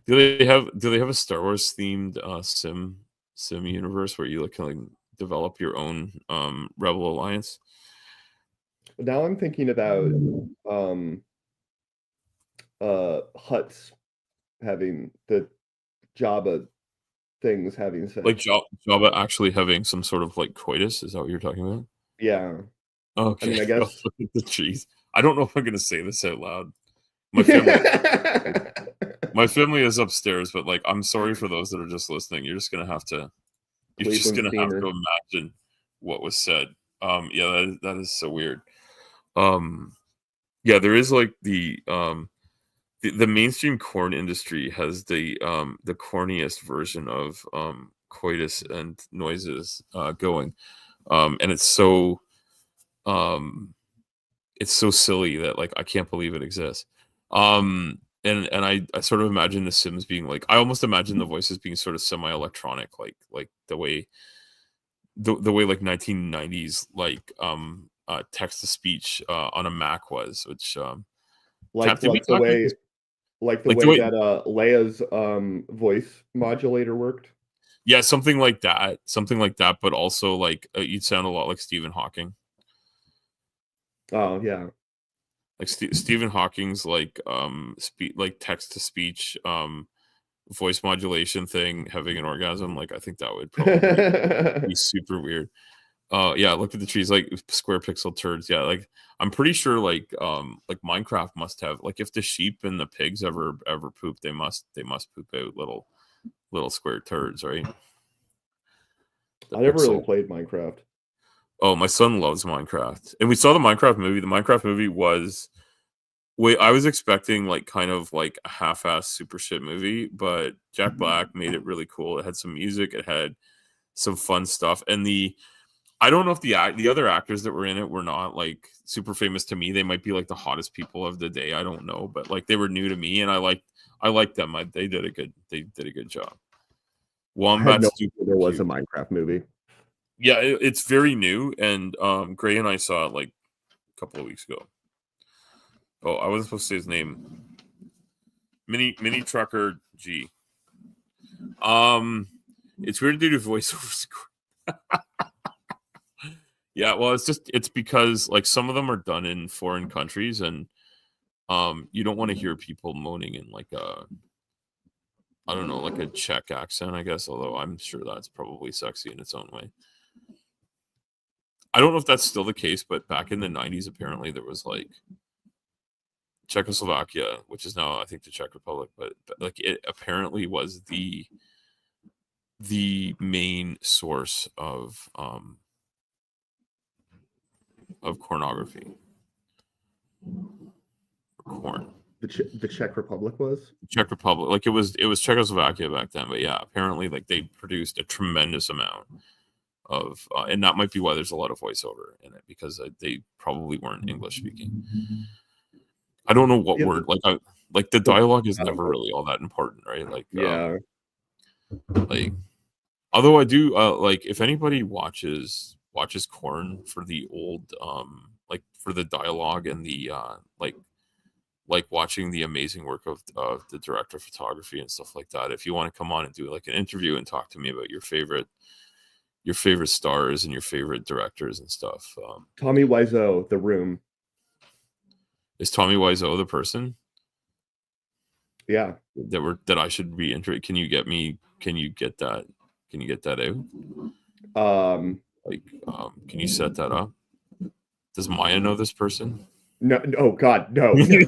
Do they have a Star Wars themed sim universe where you like can like develop your own Rebel Alliance? Now I'm thinking about um Huts having the Jabba things having Like sex. Jabba actually having some sort of like coitus? Is that what you're talking about? Yeah. I Okay. mean, I Oh, guess look at the trees. I don't know if I'm gonna say this out loud. My family my family is upstairs, but like I'm sorry for those that are just listening. You're just Cleveland gonna have to steamer. imagine what was said. Yeah, that is so weird. Um, yeah, there is like the mainstream corn industry has the corniest version of coitus and noises going, and um it's so silly that like I can't believe it exists. And I sort of imagine the Sims being like I almost imagine the voices being sort of semi-electronic, like the way like 1990s like text to speech on a Mac was, which Like did we like the talk about way this? like the Like the way way, that Leia's voice modulator worked. yeah, something like that, but also like you'd sound a lot like Stephen Hawking. Oh yeah. Like Stephen Hawking's like like text to speech voice modulation thing having an orgasm, like I think that would probably be super weird. Yeah, look at the trees, like square pixel turds. Yeah, like I'm pretty sure like Minecraft must have like if the sheep and the pigs ever poop, they must poop out little square turds, right? The I never really pixel. played Minecraft. Oh, my son loves Minecraft. And we saw the Minecraft movie. The Minecraft movie was wait, I was expecting like kind of like a half-ass super shit movie, but Jack Black made it really cool. It had some music, it had some fun stuff, and the I don't know if the other actors that were in it were not like super famous to me. They might be like the hottest people of the day. I don't know, but like they were new to me, and I liked them. They did a good job. I had no Wombat's idea super there was a cute. Minecraft movie. Yeah, it's very new, and Gray and I saw it like a couple of weeks ago. Oh, I wasn't supposed to say his name. Mini Trucker G. Um, it's weird to do voiceovers. Yeah, well, it's because like some of them are done in foreign countries, and you don't want to hear people moaning in like a I don't know like a Czech accent, I guess. Although I'm sure that's probably sexy in its own way. I don't know if that's still the case, but back in the '90s, apparently there was like Czechoslovakia, which is now I think the Czech Republic, but like it apparently was the main source of pornography, corn. The Czech Republic was. Czech Republic, like it was Czechoslovakia back then, but yeah, apparently like they produced a tremendous amount of, and that might be why there's a lot of voiceover in it because they probably weren't English speaking. I don't know what Yeah, word like the the dialogue is never really all that important, right? yeah. Like although I do like if anybody watches Corn for the old like for the dialogue and the like watching the amazing work of the director of photography and stuff like that. If you want to come on and do like an interview and talk to me about your favorite stars and your favorite directors and stuff, Tommy Wiseau, The Room. is Tommy Wiseau the person? Yeah. that I should be interested? Can you get me? Can you get that? Can you get that out? Like, can you set that up? Does Maya know this person? No, no, God, no, no,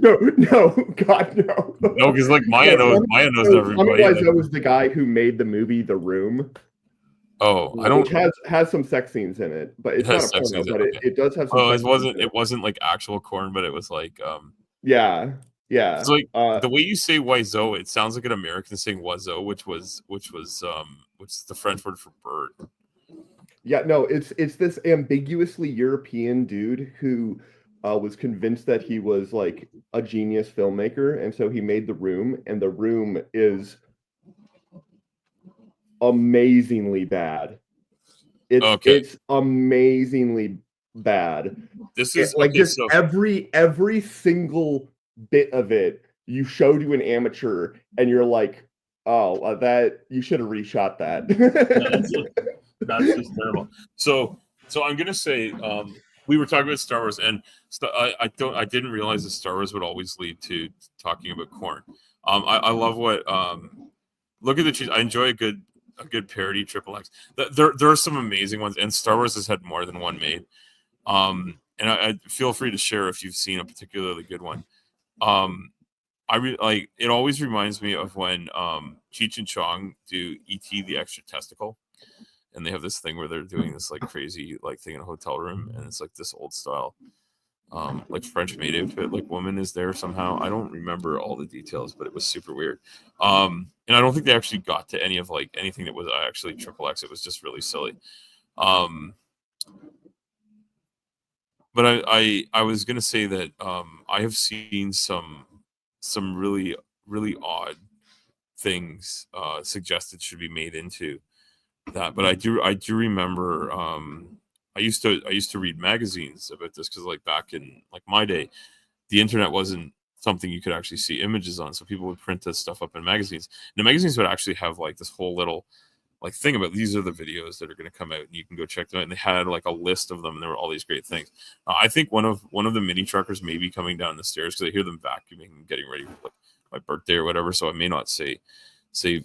no, no, God, no. No, because like Maya No, knows Tommy everybody. Wiseau was the guy who made the movie The Room, Oh, I which don't. has some sex scenes in it, but It it's not has a sex porno, scenes. but Okay. it does have some Oh, sex scenes in it it. wasn't like actual corn, but it was like Yeah, it's yeah. like the way you say Wiseau, it sounds like an American saying Oiseau, which is the French word for bird. Yeah, no, it's this ambiguously European dude who was convinced that he was like a genius filmmaker, and so he made The Room, and The Room is amazingly bad. Okay. It's amazingly bad. This It, is like okay, just so every single bit of it you show to an amateur, and you're like, oh, that you should have reshot that. that's just terrible. So I'm gonna say we were talking about Star Wars, and I didn't realize that Star Wars would always lead to talking about corn. I love what look at the cheese. I enjoy a good parody triple X. There are some amazing ones, and Star Wars has had more than one made. And I feel free to share if you've seen a particularly good one. Like it always reminds me of when Cheech and Chong do E.T. the Extra Testicle, and they have this thing where they're doing this like crazy like thing in a hotel room, and it's like this old style like French maid outfit, like woman is there somehow. I don't remember all the details, but it was super weird. And I don't think they actually got to any of like anything that was actually triple X. It was just really silly. Um, but I was gonna say that I have seen some really odd things suggested should be made into that. But I do remember I used to read magazines about this because like back in like my day, the internet wasn't something you could actually see images on. So people would print this stuff up in magazines. And the magazines would actually have like this whole little like thing about these are the videos that are going to come out and you can go check them out. And they had like a list of them and there were all these great things. I think one of the mini truckers may be coming down the stairs because I hear them vacuuming and getting ready for like my birthday or whatever. So I may not say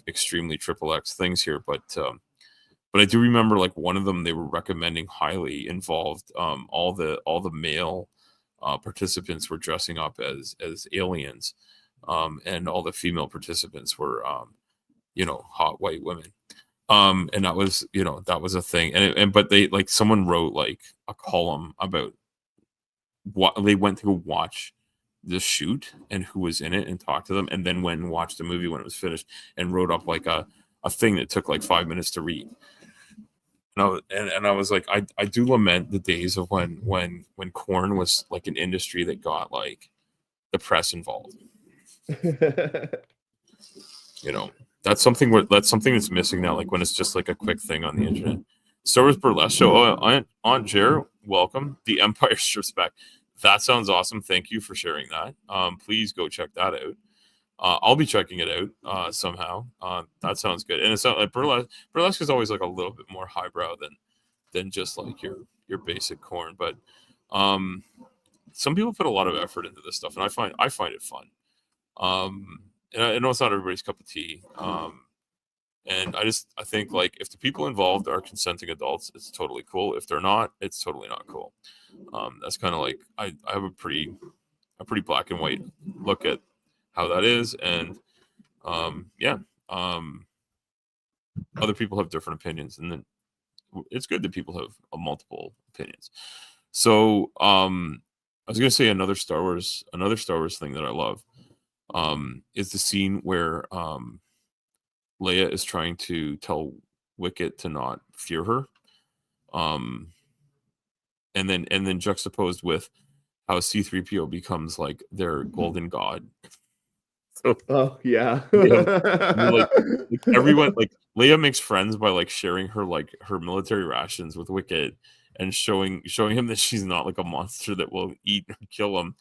extremely triple X things here, but I do remember like one of them they were recommending highly involved all the male participants were dressing up as aliens, and all the female participants were hot white women. And that was that was a thing, and but they like someone wrote like a column about what they went to watch the shoot and who was in it and talked to them, and then went and watched the movie when it was finished and wrote up like a thing that took like 5 minutes to read. And I was like, I do lament the days of when corn was like an industry that got like the press involved. You know, that's something that's missing now. Like when it's just like a quick thing on the internet. Star Wars Burlesque Show. Oh, Aunt Jer, welcome. The Empire Strips Back. That sounds awesome. Thank you for sharing that. Please go check that out. I'll be checking it out somehow. That sounds good. And it's not like burlesque is always like a little bit more highbrow than just like your basic corn. But some people put a lot of effort into this stuff, and I find it fun. And I know it's not everybody's cup of tea. And I think like if the people involved are consenting adults, it's totally cool. If they're not, it's totally not cool. That's kind of like I have a pretty black and white look at how that is, and yeah, other people have different opinions, and then it's good that people have multiple opinions. So I was gonna say another Star Wars thing that I love is the scene where Leia is trying to tell Wicket to not fear her, um, and then juxtaposed with how C-3PO becomes like their golden god. So Oh yeah. they have, like everyone like Leia makes friends by like sharing her military rations with Wicket and showing him that she's not like a monster that will eat or kill him.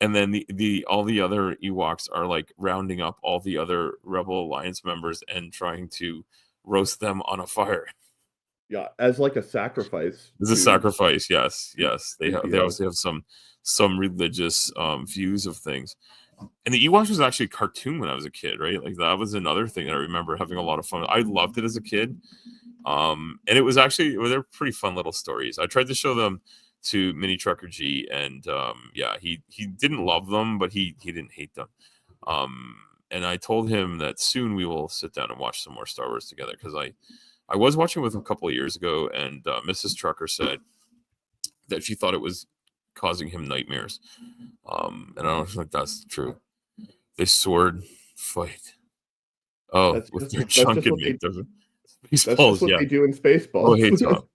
And then the all the other Ewoks are like rounding up all the other Rebel Alliance members and trying to roast them on a fire. Yeah, as like a sacrifice It's a to sacrifice, yes. They 3PO. obviously have some religious views of things. And the Ewoks was actually a cartoon when I was a kid, right? Like that was another thing that I remember having a lot of fun. I loved it as a kid. And it was actually they're pretty fun little stories. I tried to show them to Mini Trucker G, and yeah, he didn't love them, but he didn't hate them. And I told him that soon we will sit down and watch some more Star Wars together because I was watching with him a couple of years ago, and Mrs. Trucker said that she thought it was causing him nightmares. And I don't think that's true. They sword fight. Oh, with their chunk and make their that's just baseballs. what Yeah. they do in Oh, Spaceballs. hey, Tom.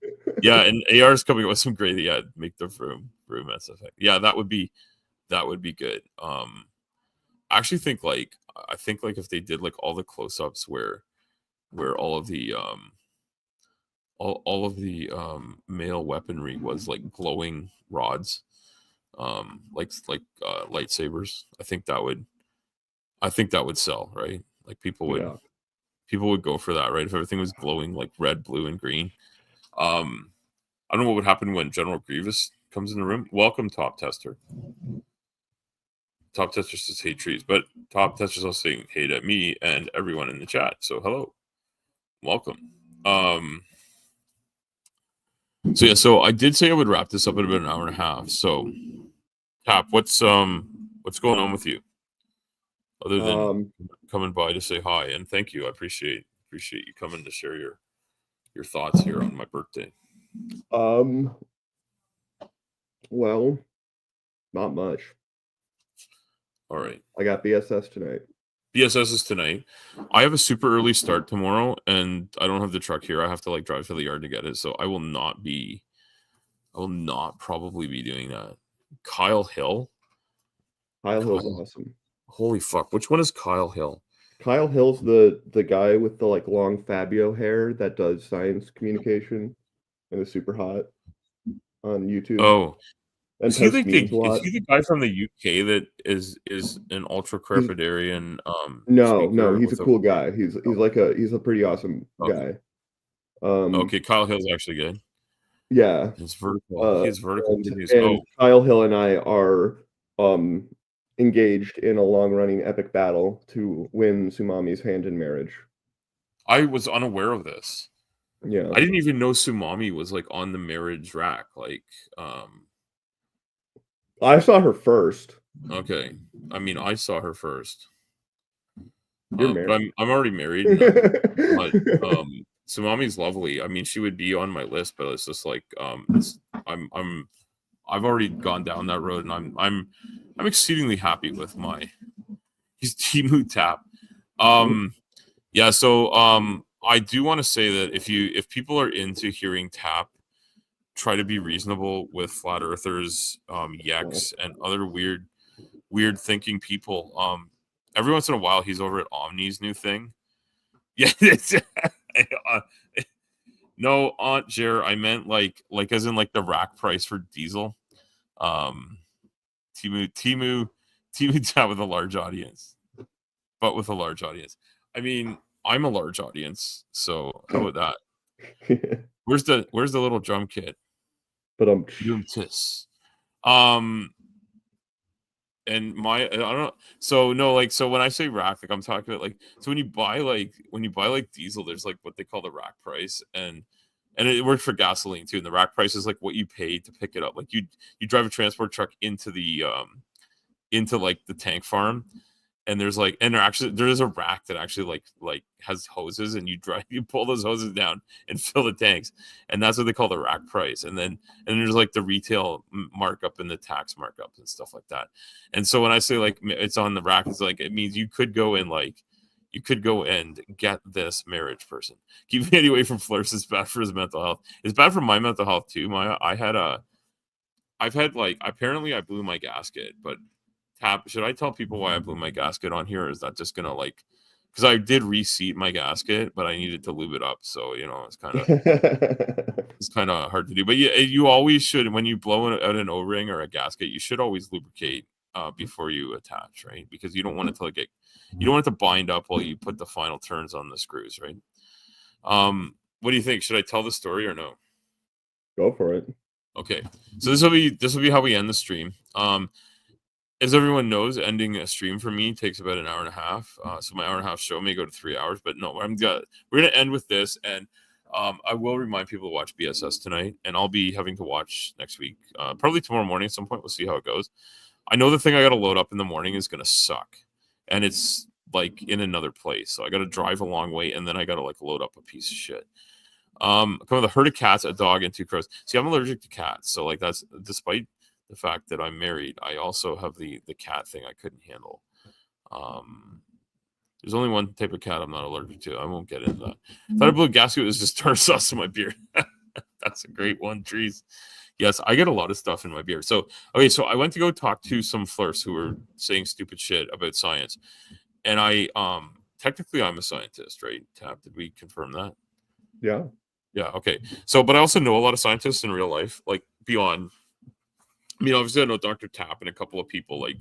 Yeah, and AR is coming up with some great. Yeah, make the room Mass Effect. Yeah, that would be good. I actually think I think like if they did like all the close-ups where all of the all of the male weaponry was like glowing rods, like lightsabers. I think that would sell, right? Like people would go for that, right? If everything was glowing like red, blue, and green. I don't know what would happen when General Grievous comes in the room. Welcome, Top Tester. Top Tester says hate trees, but Top Tester's also saying hate at me and everyone in the chat. So hello, welcome. So yeah, so I did say I would wrap this up in about an hour and a half. So, Tap, what's going on with you? Other than coming by to say hi and thank you, I appreciate you coming to share your thoughts here on my birthday. Well, not much. All right. I got BSS tonight. BSS is tonight. I have a super early start tomorrow, and I don't have the truck here. I have to like drive to the yard to get it, so I will not probably be doing that. Kyle Hill. Kyle Hill's awesome. Holy fuck! Which one is Kyle Hill? Kyle Hill's the guy with the like long Fabio hair that does science communication and is super hot on YouTube. Oh, and is he posts memes a lot. Is he the guy from the UK that is an ultra crepidarian? No, he's a cool guy. He's a pretty awesome guy. Okay, Kyle Hill's actually good. Yeah, his vertical videos. And Kyle Hill and I are engaged in a long-running epic battle to win Sumami's hand in marriage. I was unaware of this. Yeah, I didn't even know Sumami was like on the marriage rack. Like, I saw her first. Okay, I mean, I saw her first. You're married. But I'm already married. But Sumami's lovely. I mean, she would be on my list, but it's just like I've already gone down that road, and I'm exceedingly happy with my Timu Tap. Yeah, so I do want to say that if people are into hearing Tap, try to be reasonable with flat earthers, yeks, and other weird thinking people. Every once in a while, he's over at Omni's new thing. Yeah, no, Aunt Jer, I meant like as in like the rack price for diesel. Timu Tap with a large audience, but with a large audience. I mean, I'm a large audience, so how about that? Where's the little drum kit? But and I don't know. So no, like so when I say rack, like I'm talking about like so when you buy like diesel, there's like what they call the rack price, and it works for gasoline too. And the rack price is like what you pay to pick it up. Like you drive a transport truck into the into like the tank farm, and there's like and there is a rack that actually like has hoses, and you pull those hoses down and fill the tanks, and that's what they call the rack price. And then there's like the retail markup and the tax markup and stuff like that. And so when I say like it's on the rack, it's like it means you could go and get this marriage person. Keep me away from Flirts. It's bad for his mental health. It's bad for my mental health too. I've had like apparently I blew my gasket, but Tap, should I tell people why I blew my gasket on here? Or is that just gonna like because I did reseat my gasket, but I needed to lube it up, so you know it's kind of hard to do. But you always should when you blow out an O-ring or a gasket, you should always lubricate before you attach, right? Because you don't want it to bind up while you put the final turns on the screws, right? What do you think? Should I tell the story or no? Go for it. Okay, so this will be how we end the stream. as everyone knows, ending a stream for me takes about an hour and a half. So my hour and a half show may go to 3 hours, but no, we're gonna end with this, and I will remind people to watch BSS tonight, and I'll be having to watch next week, probably tomorrow morning at some point. We'll see how it goes. I know the thing I got to load up in the morning is gonna suck, and it's like in another place, so I got to drive a long way, and then I got to like load up a piece of shit. Come with a herd of cats, a dog, and 2 crows. See, I'm allergic to cats, so like that's despite the fact that I'm married, I also have the cat thing I couldn't handle. Um, there's only one type of cat I'm not allergic to. I won't get into that. Thought I blew a gasket was just tartar sauce in my beer. That's a great one, Trees. Yes, I get a lot of stuff in my beer. So okay, so I went to go talk to some flirts who were saying stupid shit about science, and I technically I'm a scientist, right? Tap, did we confirm that? Yeah. Yeah. Okay. So, but I also know a lot of scientists in real life, like beyond. I mean, obviously, I know Dr. Tap and a couple of people like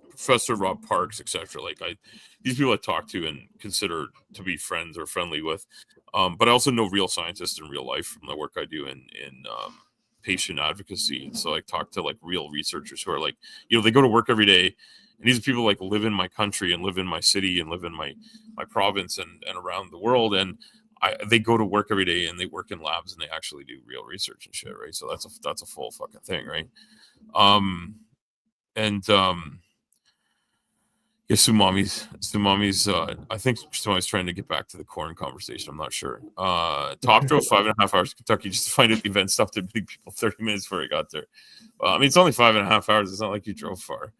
Professor Rob Parks, etc. Like these people I talk to and consider to be friends or friendly with. But I also know real scientists in real life from the work I do in patient advocacy. And so I talk to like real researchers who are like, they go to work every day, and these are people like live in my country and live in my city and live in my province and around the world, and they go to work every day and they work in labs and they actually do real research and shit, right? So that's a full fucking thing, right? And yeah, Sumami's I think Sumami's trying to get back to the corn conversation. I'm not sure. Top drove 5.5 hours to Kentucky just to find out the event stopped at big people 30 minutes before he got there. I mean, it's only 5.5 hours. It's not like you drove far.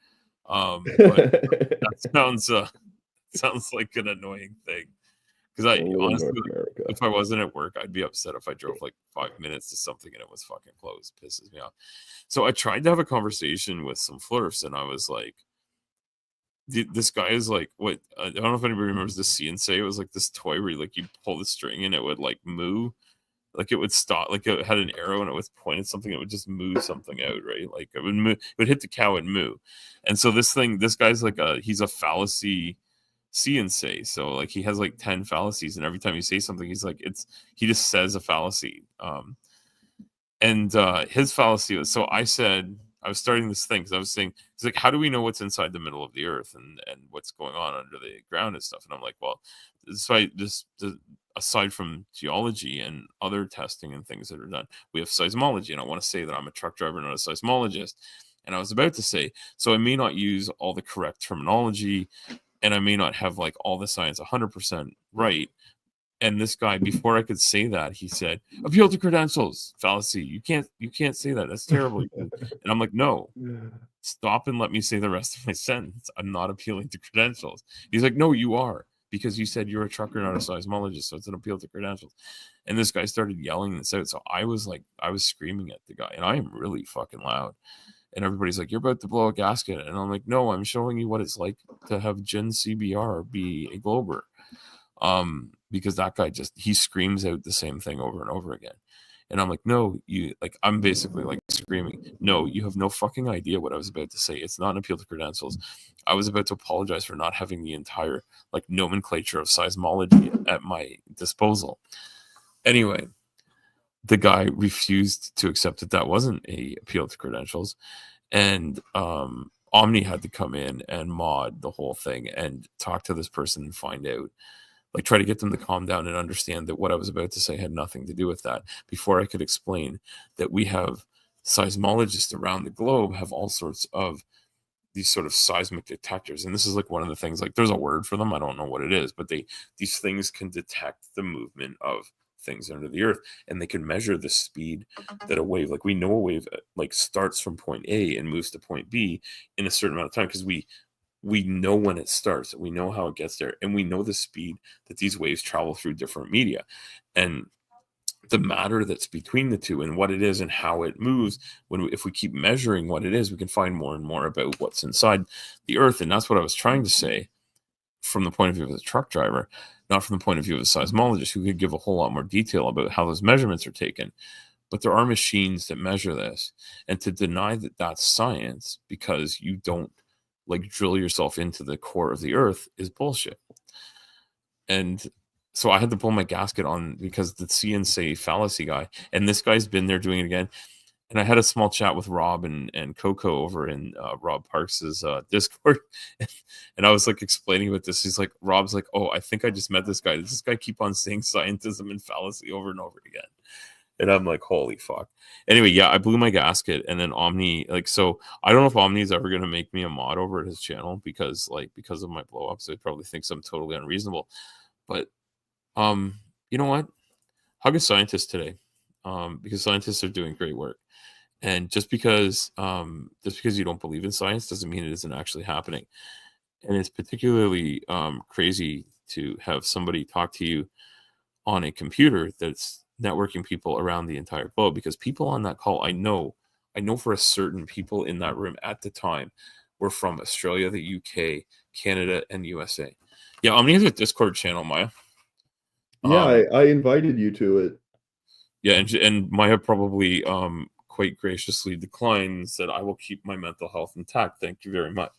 But that sounds like an annoying thing. Because I honestly, if I wasn't at work, I'd be upset if I drove like 5 minutes to something and it was fucking closed. It pisses me off. So I tried to have a conversation with some flirts, and I was like, this guy is like, what? I don't know if anybody remembers the CNC. It was like this toy where you pull the string and it would like move, like it would stop, like it had an arrow and it was pointed something. It would just move something out, right? Like it would move, it would hit the cow and moo. And so this guy's like he's a fallacy CNC. So like he has like 10 fallacies, and every time you say something, he just says a fallacy. And his fallacy was, so I said, I was starting this thing because I was saying, it's like, how do we know what's inside the middle of the earth and what's going on under the ground and stuff? And I'm like, well, aside from geology and other testing and things that are done, we have seismology. And I want to say that I'm a truck driver, not a seismologist. And I was about to say, so I may not use all the correct terminology, and I may not have like all the science 100% right. And this guy, before I could say that, he said, "Appeal to credentials, fallacy. You can't say that. That's terrible." And I'm like, "No, stop and let me say the rest of my sentence. I'm not appealing to credentials." He's like, "No, you are, because you said you're a trucker, not a seismologist, so it's an appeal to credentials." And this guy started yelling this out. So I was screaming at the guy, and I am really fucking loud. And everybody's like, "You're about to blow a gasket," and I'm like, "No, I'm showing you what it's like to have Gen CBR be a Glober." Because that guy he screams out the same thing over and over again. And I'm like, no, I'm basically like screaming, no, you have no fucking idea what I was about to say. It's not an appeal to credentials. I was about to apologize for not having the entire like nomenclature of seismology at my disposal. Anyway, the guy refused to accept that wasn't a appeal to credentials. And, Omni had to come in and mod the whole thing and talk to this person and find out, like try to get them to calm down and understand that what I was about to say had nothing to do with that, before I could explain that we have seismologists around the globe have all sorts of these sort of seismic detectors. And this is like one of the things, like there's a word for them. I don't know what it is, but these things can detect the movement of things under the earth, and they can measure the speed that a wave, like we know a wave like starts from point A and moves to point B in a certain amount of time, because we know when it starts, we know how it gets there, and we know the speed that these waves travel through different media, and the matter that's between the two and what it is and how it moves. If we keep measuring what it is, we can find more and more about what's inside the earth. And that's what I was trying to say from the point of view of a truck driver, not from the point of view of a seismologist who could give a whole lot more detail about how those measurements are taken. But there are machines that measure this, and to deny that that's science because you don't like drill yourself into the core of the earth is bullshit. And so I had to pull my gasket on because the CNC fallacy guy, and this guy's been there doing it again. and I had a small chat with Rob and Coco over in Rob Parks's Discord, and I was like explaining with this. He's like, Rob's like, oh, I think I just met this guy. Does this guy keep on saying scientism and fallacy over and over again? And I'm like, holy fuck. Anyway, yeah, I blew my gasket, and then Omni, like, so I don't know if Omni is ever gonna make me a mod over at his channel because of my blow ups. He probably thinks I'm totally unreasonable. But you know what? Hug a scientist today. Because scientists are doing great work. And just because you don't believe in science doesn't mean it isn't actually happening. And it's particularly crazy to have somebody talk to you on a computer that's networking people around the entire globe, because people on that call, I know for a certain people in that room at the time were from Australia, the UK, Canada, and USA. Yeah, Omni has a Discord channel, Maya. Yeah, I invited you to it. Yeah, and Maya probably quite graciously declined, said, I will keep my mental health intact. Thank you very much.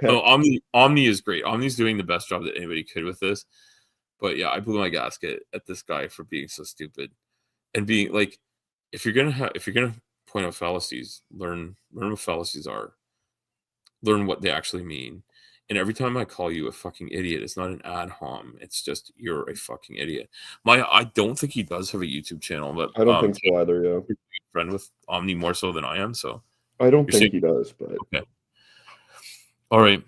No, Omni is great. Omni's doing the best job that anybody could with this. But yeah, I blew my gasket at this guy for being so stupid. And being like, if you're gonna point out fallacies, learn what fallacies are. Learn what they actually mean. And every time I call you a fucking idiot, it's not an ad hom. It's just you're a fucking idiot. I don't think he does have a YouTube channel, but I don't think so either. Yeah, friend with Omni more so than I am. So I don't think he does, but okay. All right.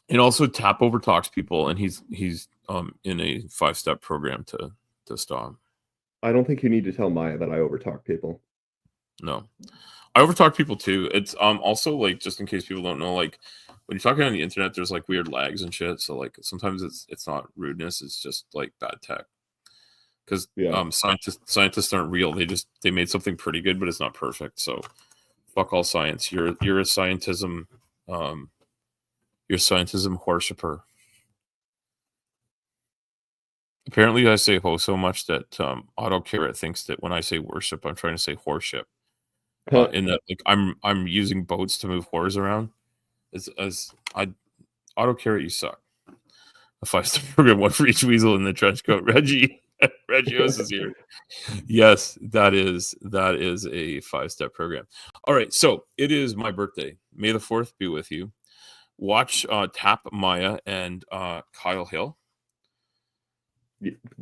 And also Tap over talks people, and he's in a 5-step program to stop. I don't think you need to tell Maya that I overtalk people. No, I overtalk people too. It's also like, just in case people don't know, like when you're talking on the internet, there's like weird lags and shit. So like sometimes it's not rudeness, it's just like bad tech. Because scientists aren't real. They made something pretty good, but it's not perfect. So fuck all science. You're a scientism worshipper. Apparently, I say ho so much that Auto Carrot thinks that when I say worship, I'm trying to say horship. In that, like, I'm using boats to move whores around. Auto Carrot, you suck. A 5-step program, one for each weasel in the trench coat. Regios is here. Yes, that is a 5-step program. All right, so it is my birthday. May the 4th be with you. Watch Tap Maya and Kyle Hill.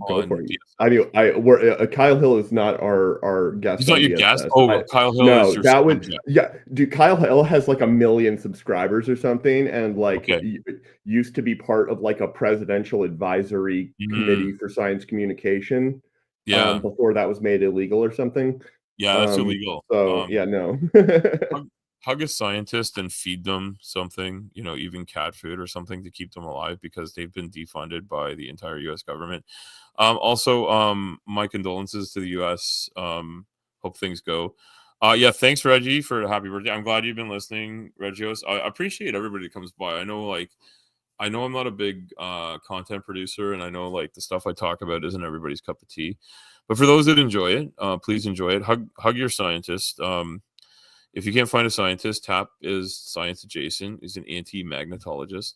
Go for it. I mean, Kyle Hill is not our guest. He's not your guest. Oh, Kyle Hill is your that would dude. Kyle Hill has like 1 million subscribers or something, and like used to be part of like a presidential advisory committee for science communication. Yeah, before that was made illegal or something. Yeah, that's illegal. So yeah, no. Hug a scientist and feed them something, even cat food or something to keep them alive, because they've been defunded by the entire U.S. government. Also, my condolences to the U.S. Hope things go. Yeah, thanks, Reggie, for the happy birthday. I'm glad you've been listening, Regios. I appreciate everybody that comes by. I know I'm not a big content producer, and I know like the stuff I talk about isn't everybody's cup of tea. But for those that enjoy it, please enjoy it. Hug your scientist. If you can't find a scientist, Tap is science adjacent. He's an anti-magnetologist.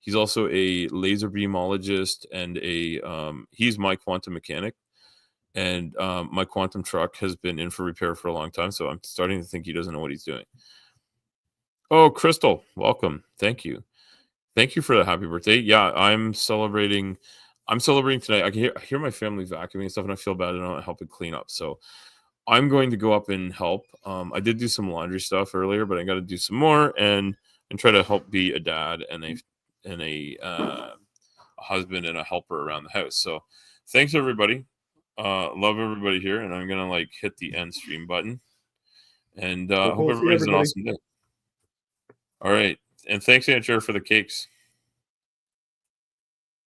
He's also a laser beamologist, and he's my quantum mechanic. And my quantum truck has been in for repair for a long time, so I'm starting to think he doesn't know what he's doing. Oh, Crystal, welcome. Thank you. Thank you for the happy birthday. Yeah, I'm celebrating tonight. I can hear my family vacuuming and stuff, and I feel bad. I don't help it clean up. So I'm going to go up and help. I did do some laundry stuff earlier, but I got to do some more and try to help be a dad and a husband and a helper around the house. So thanks, everybody. Love everybody here, and I'm gonna like hit the end stream button. And hope everybody's an awesome day. All right, and thanks, Aunt Jer, for the cakes.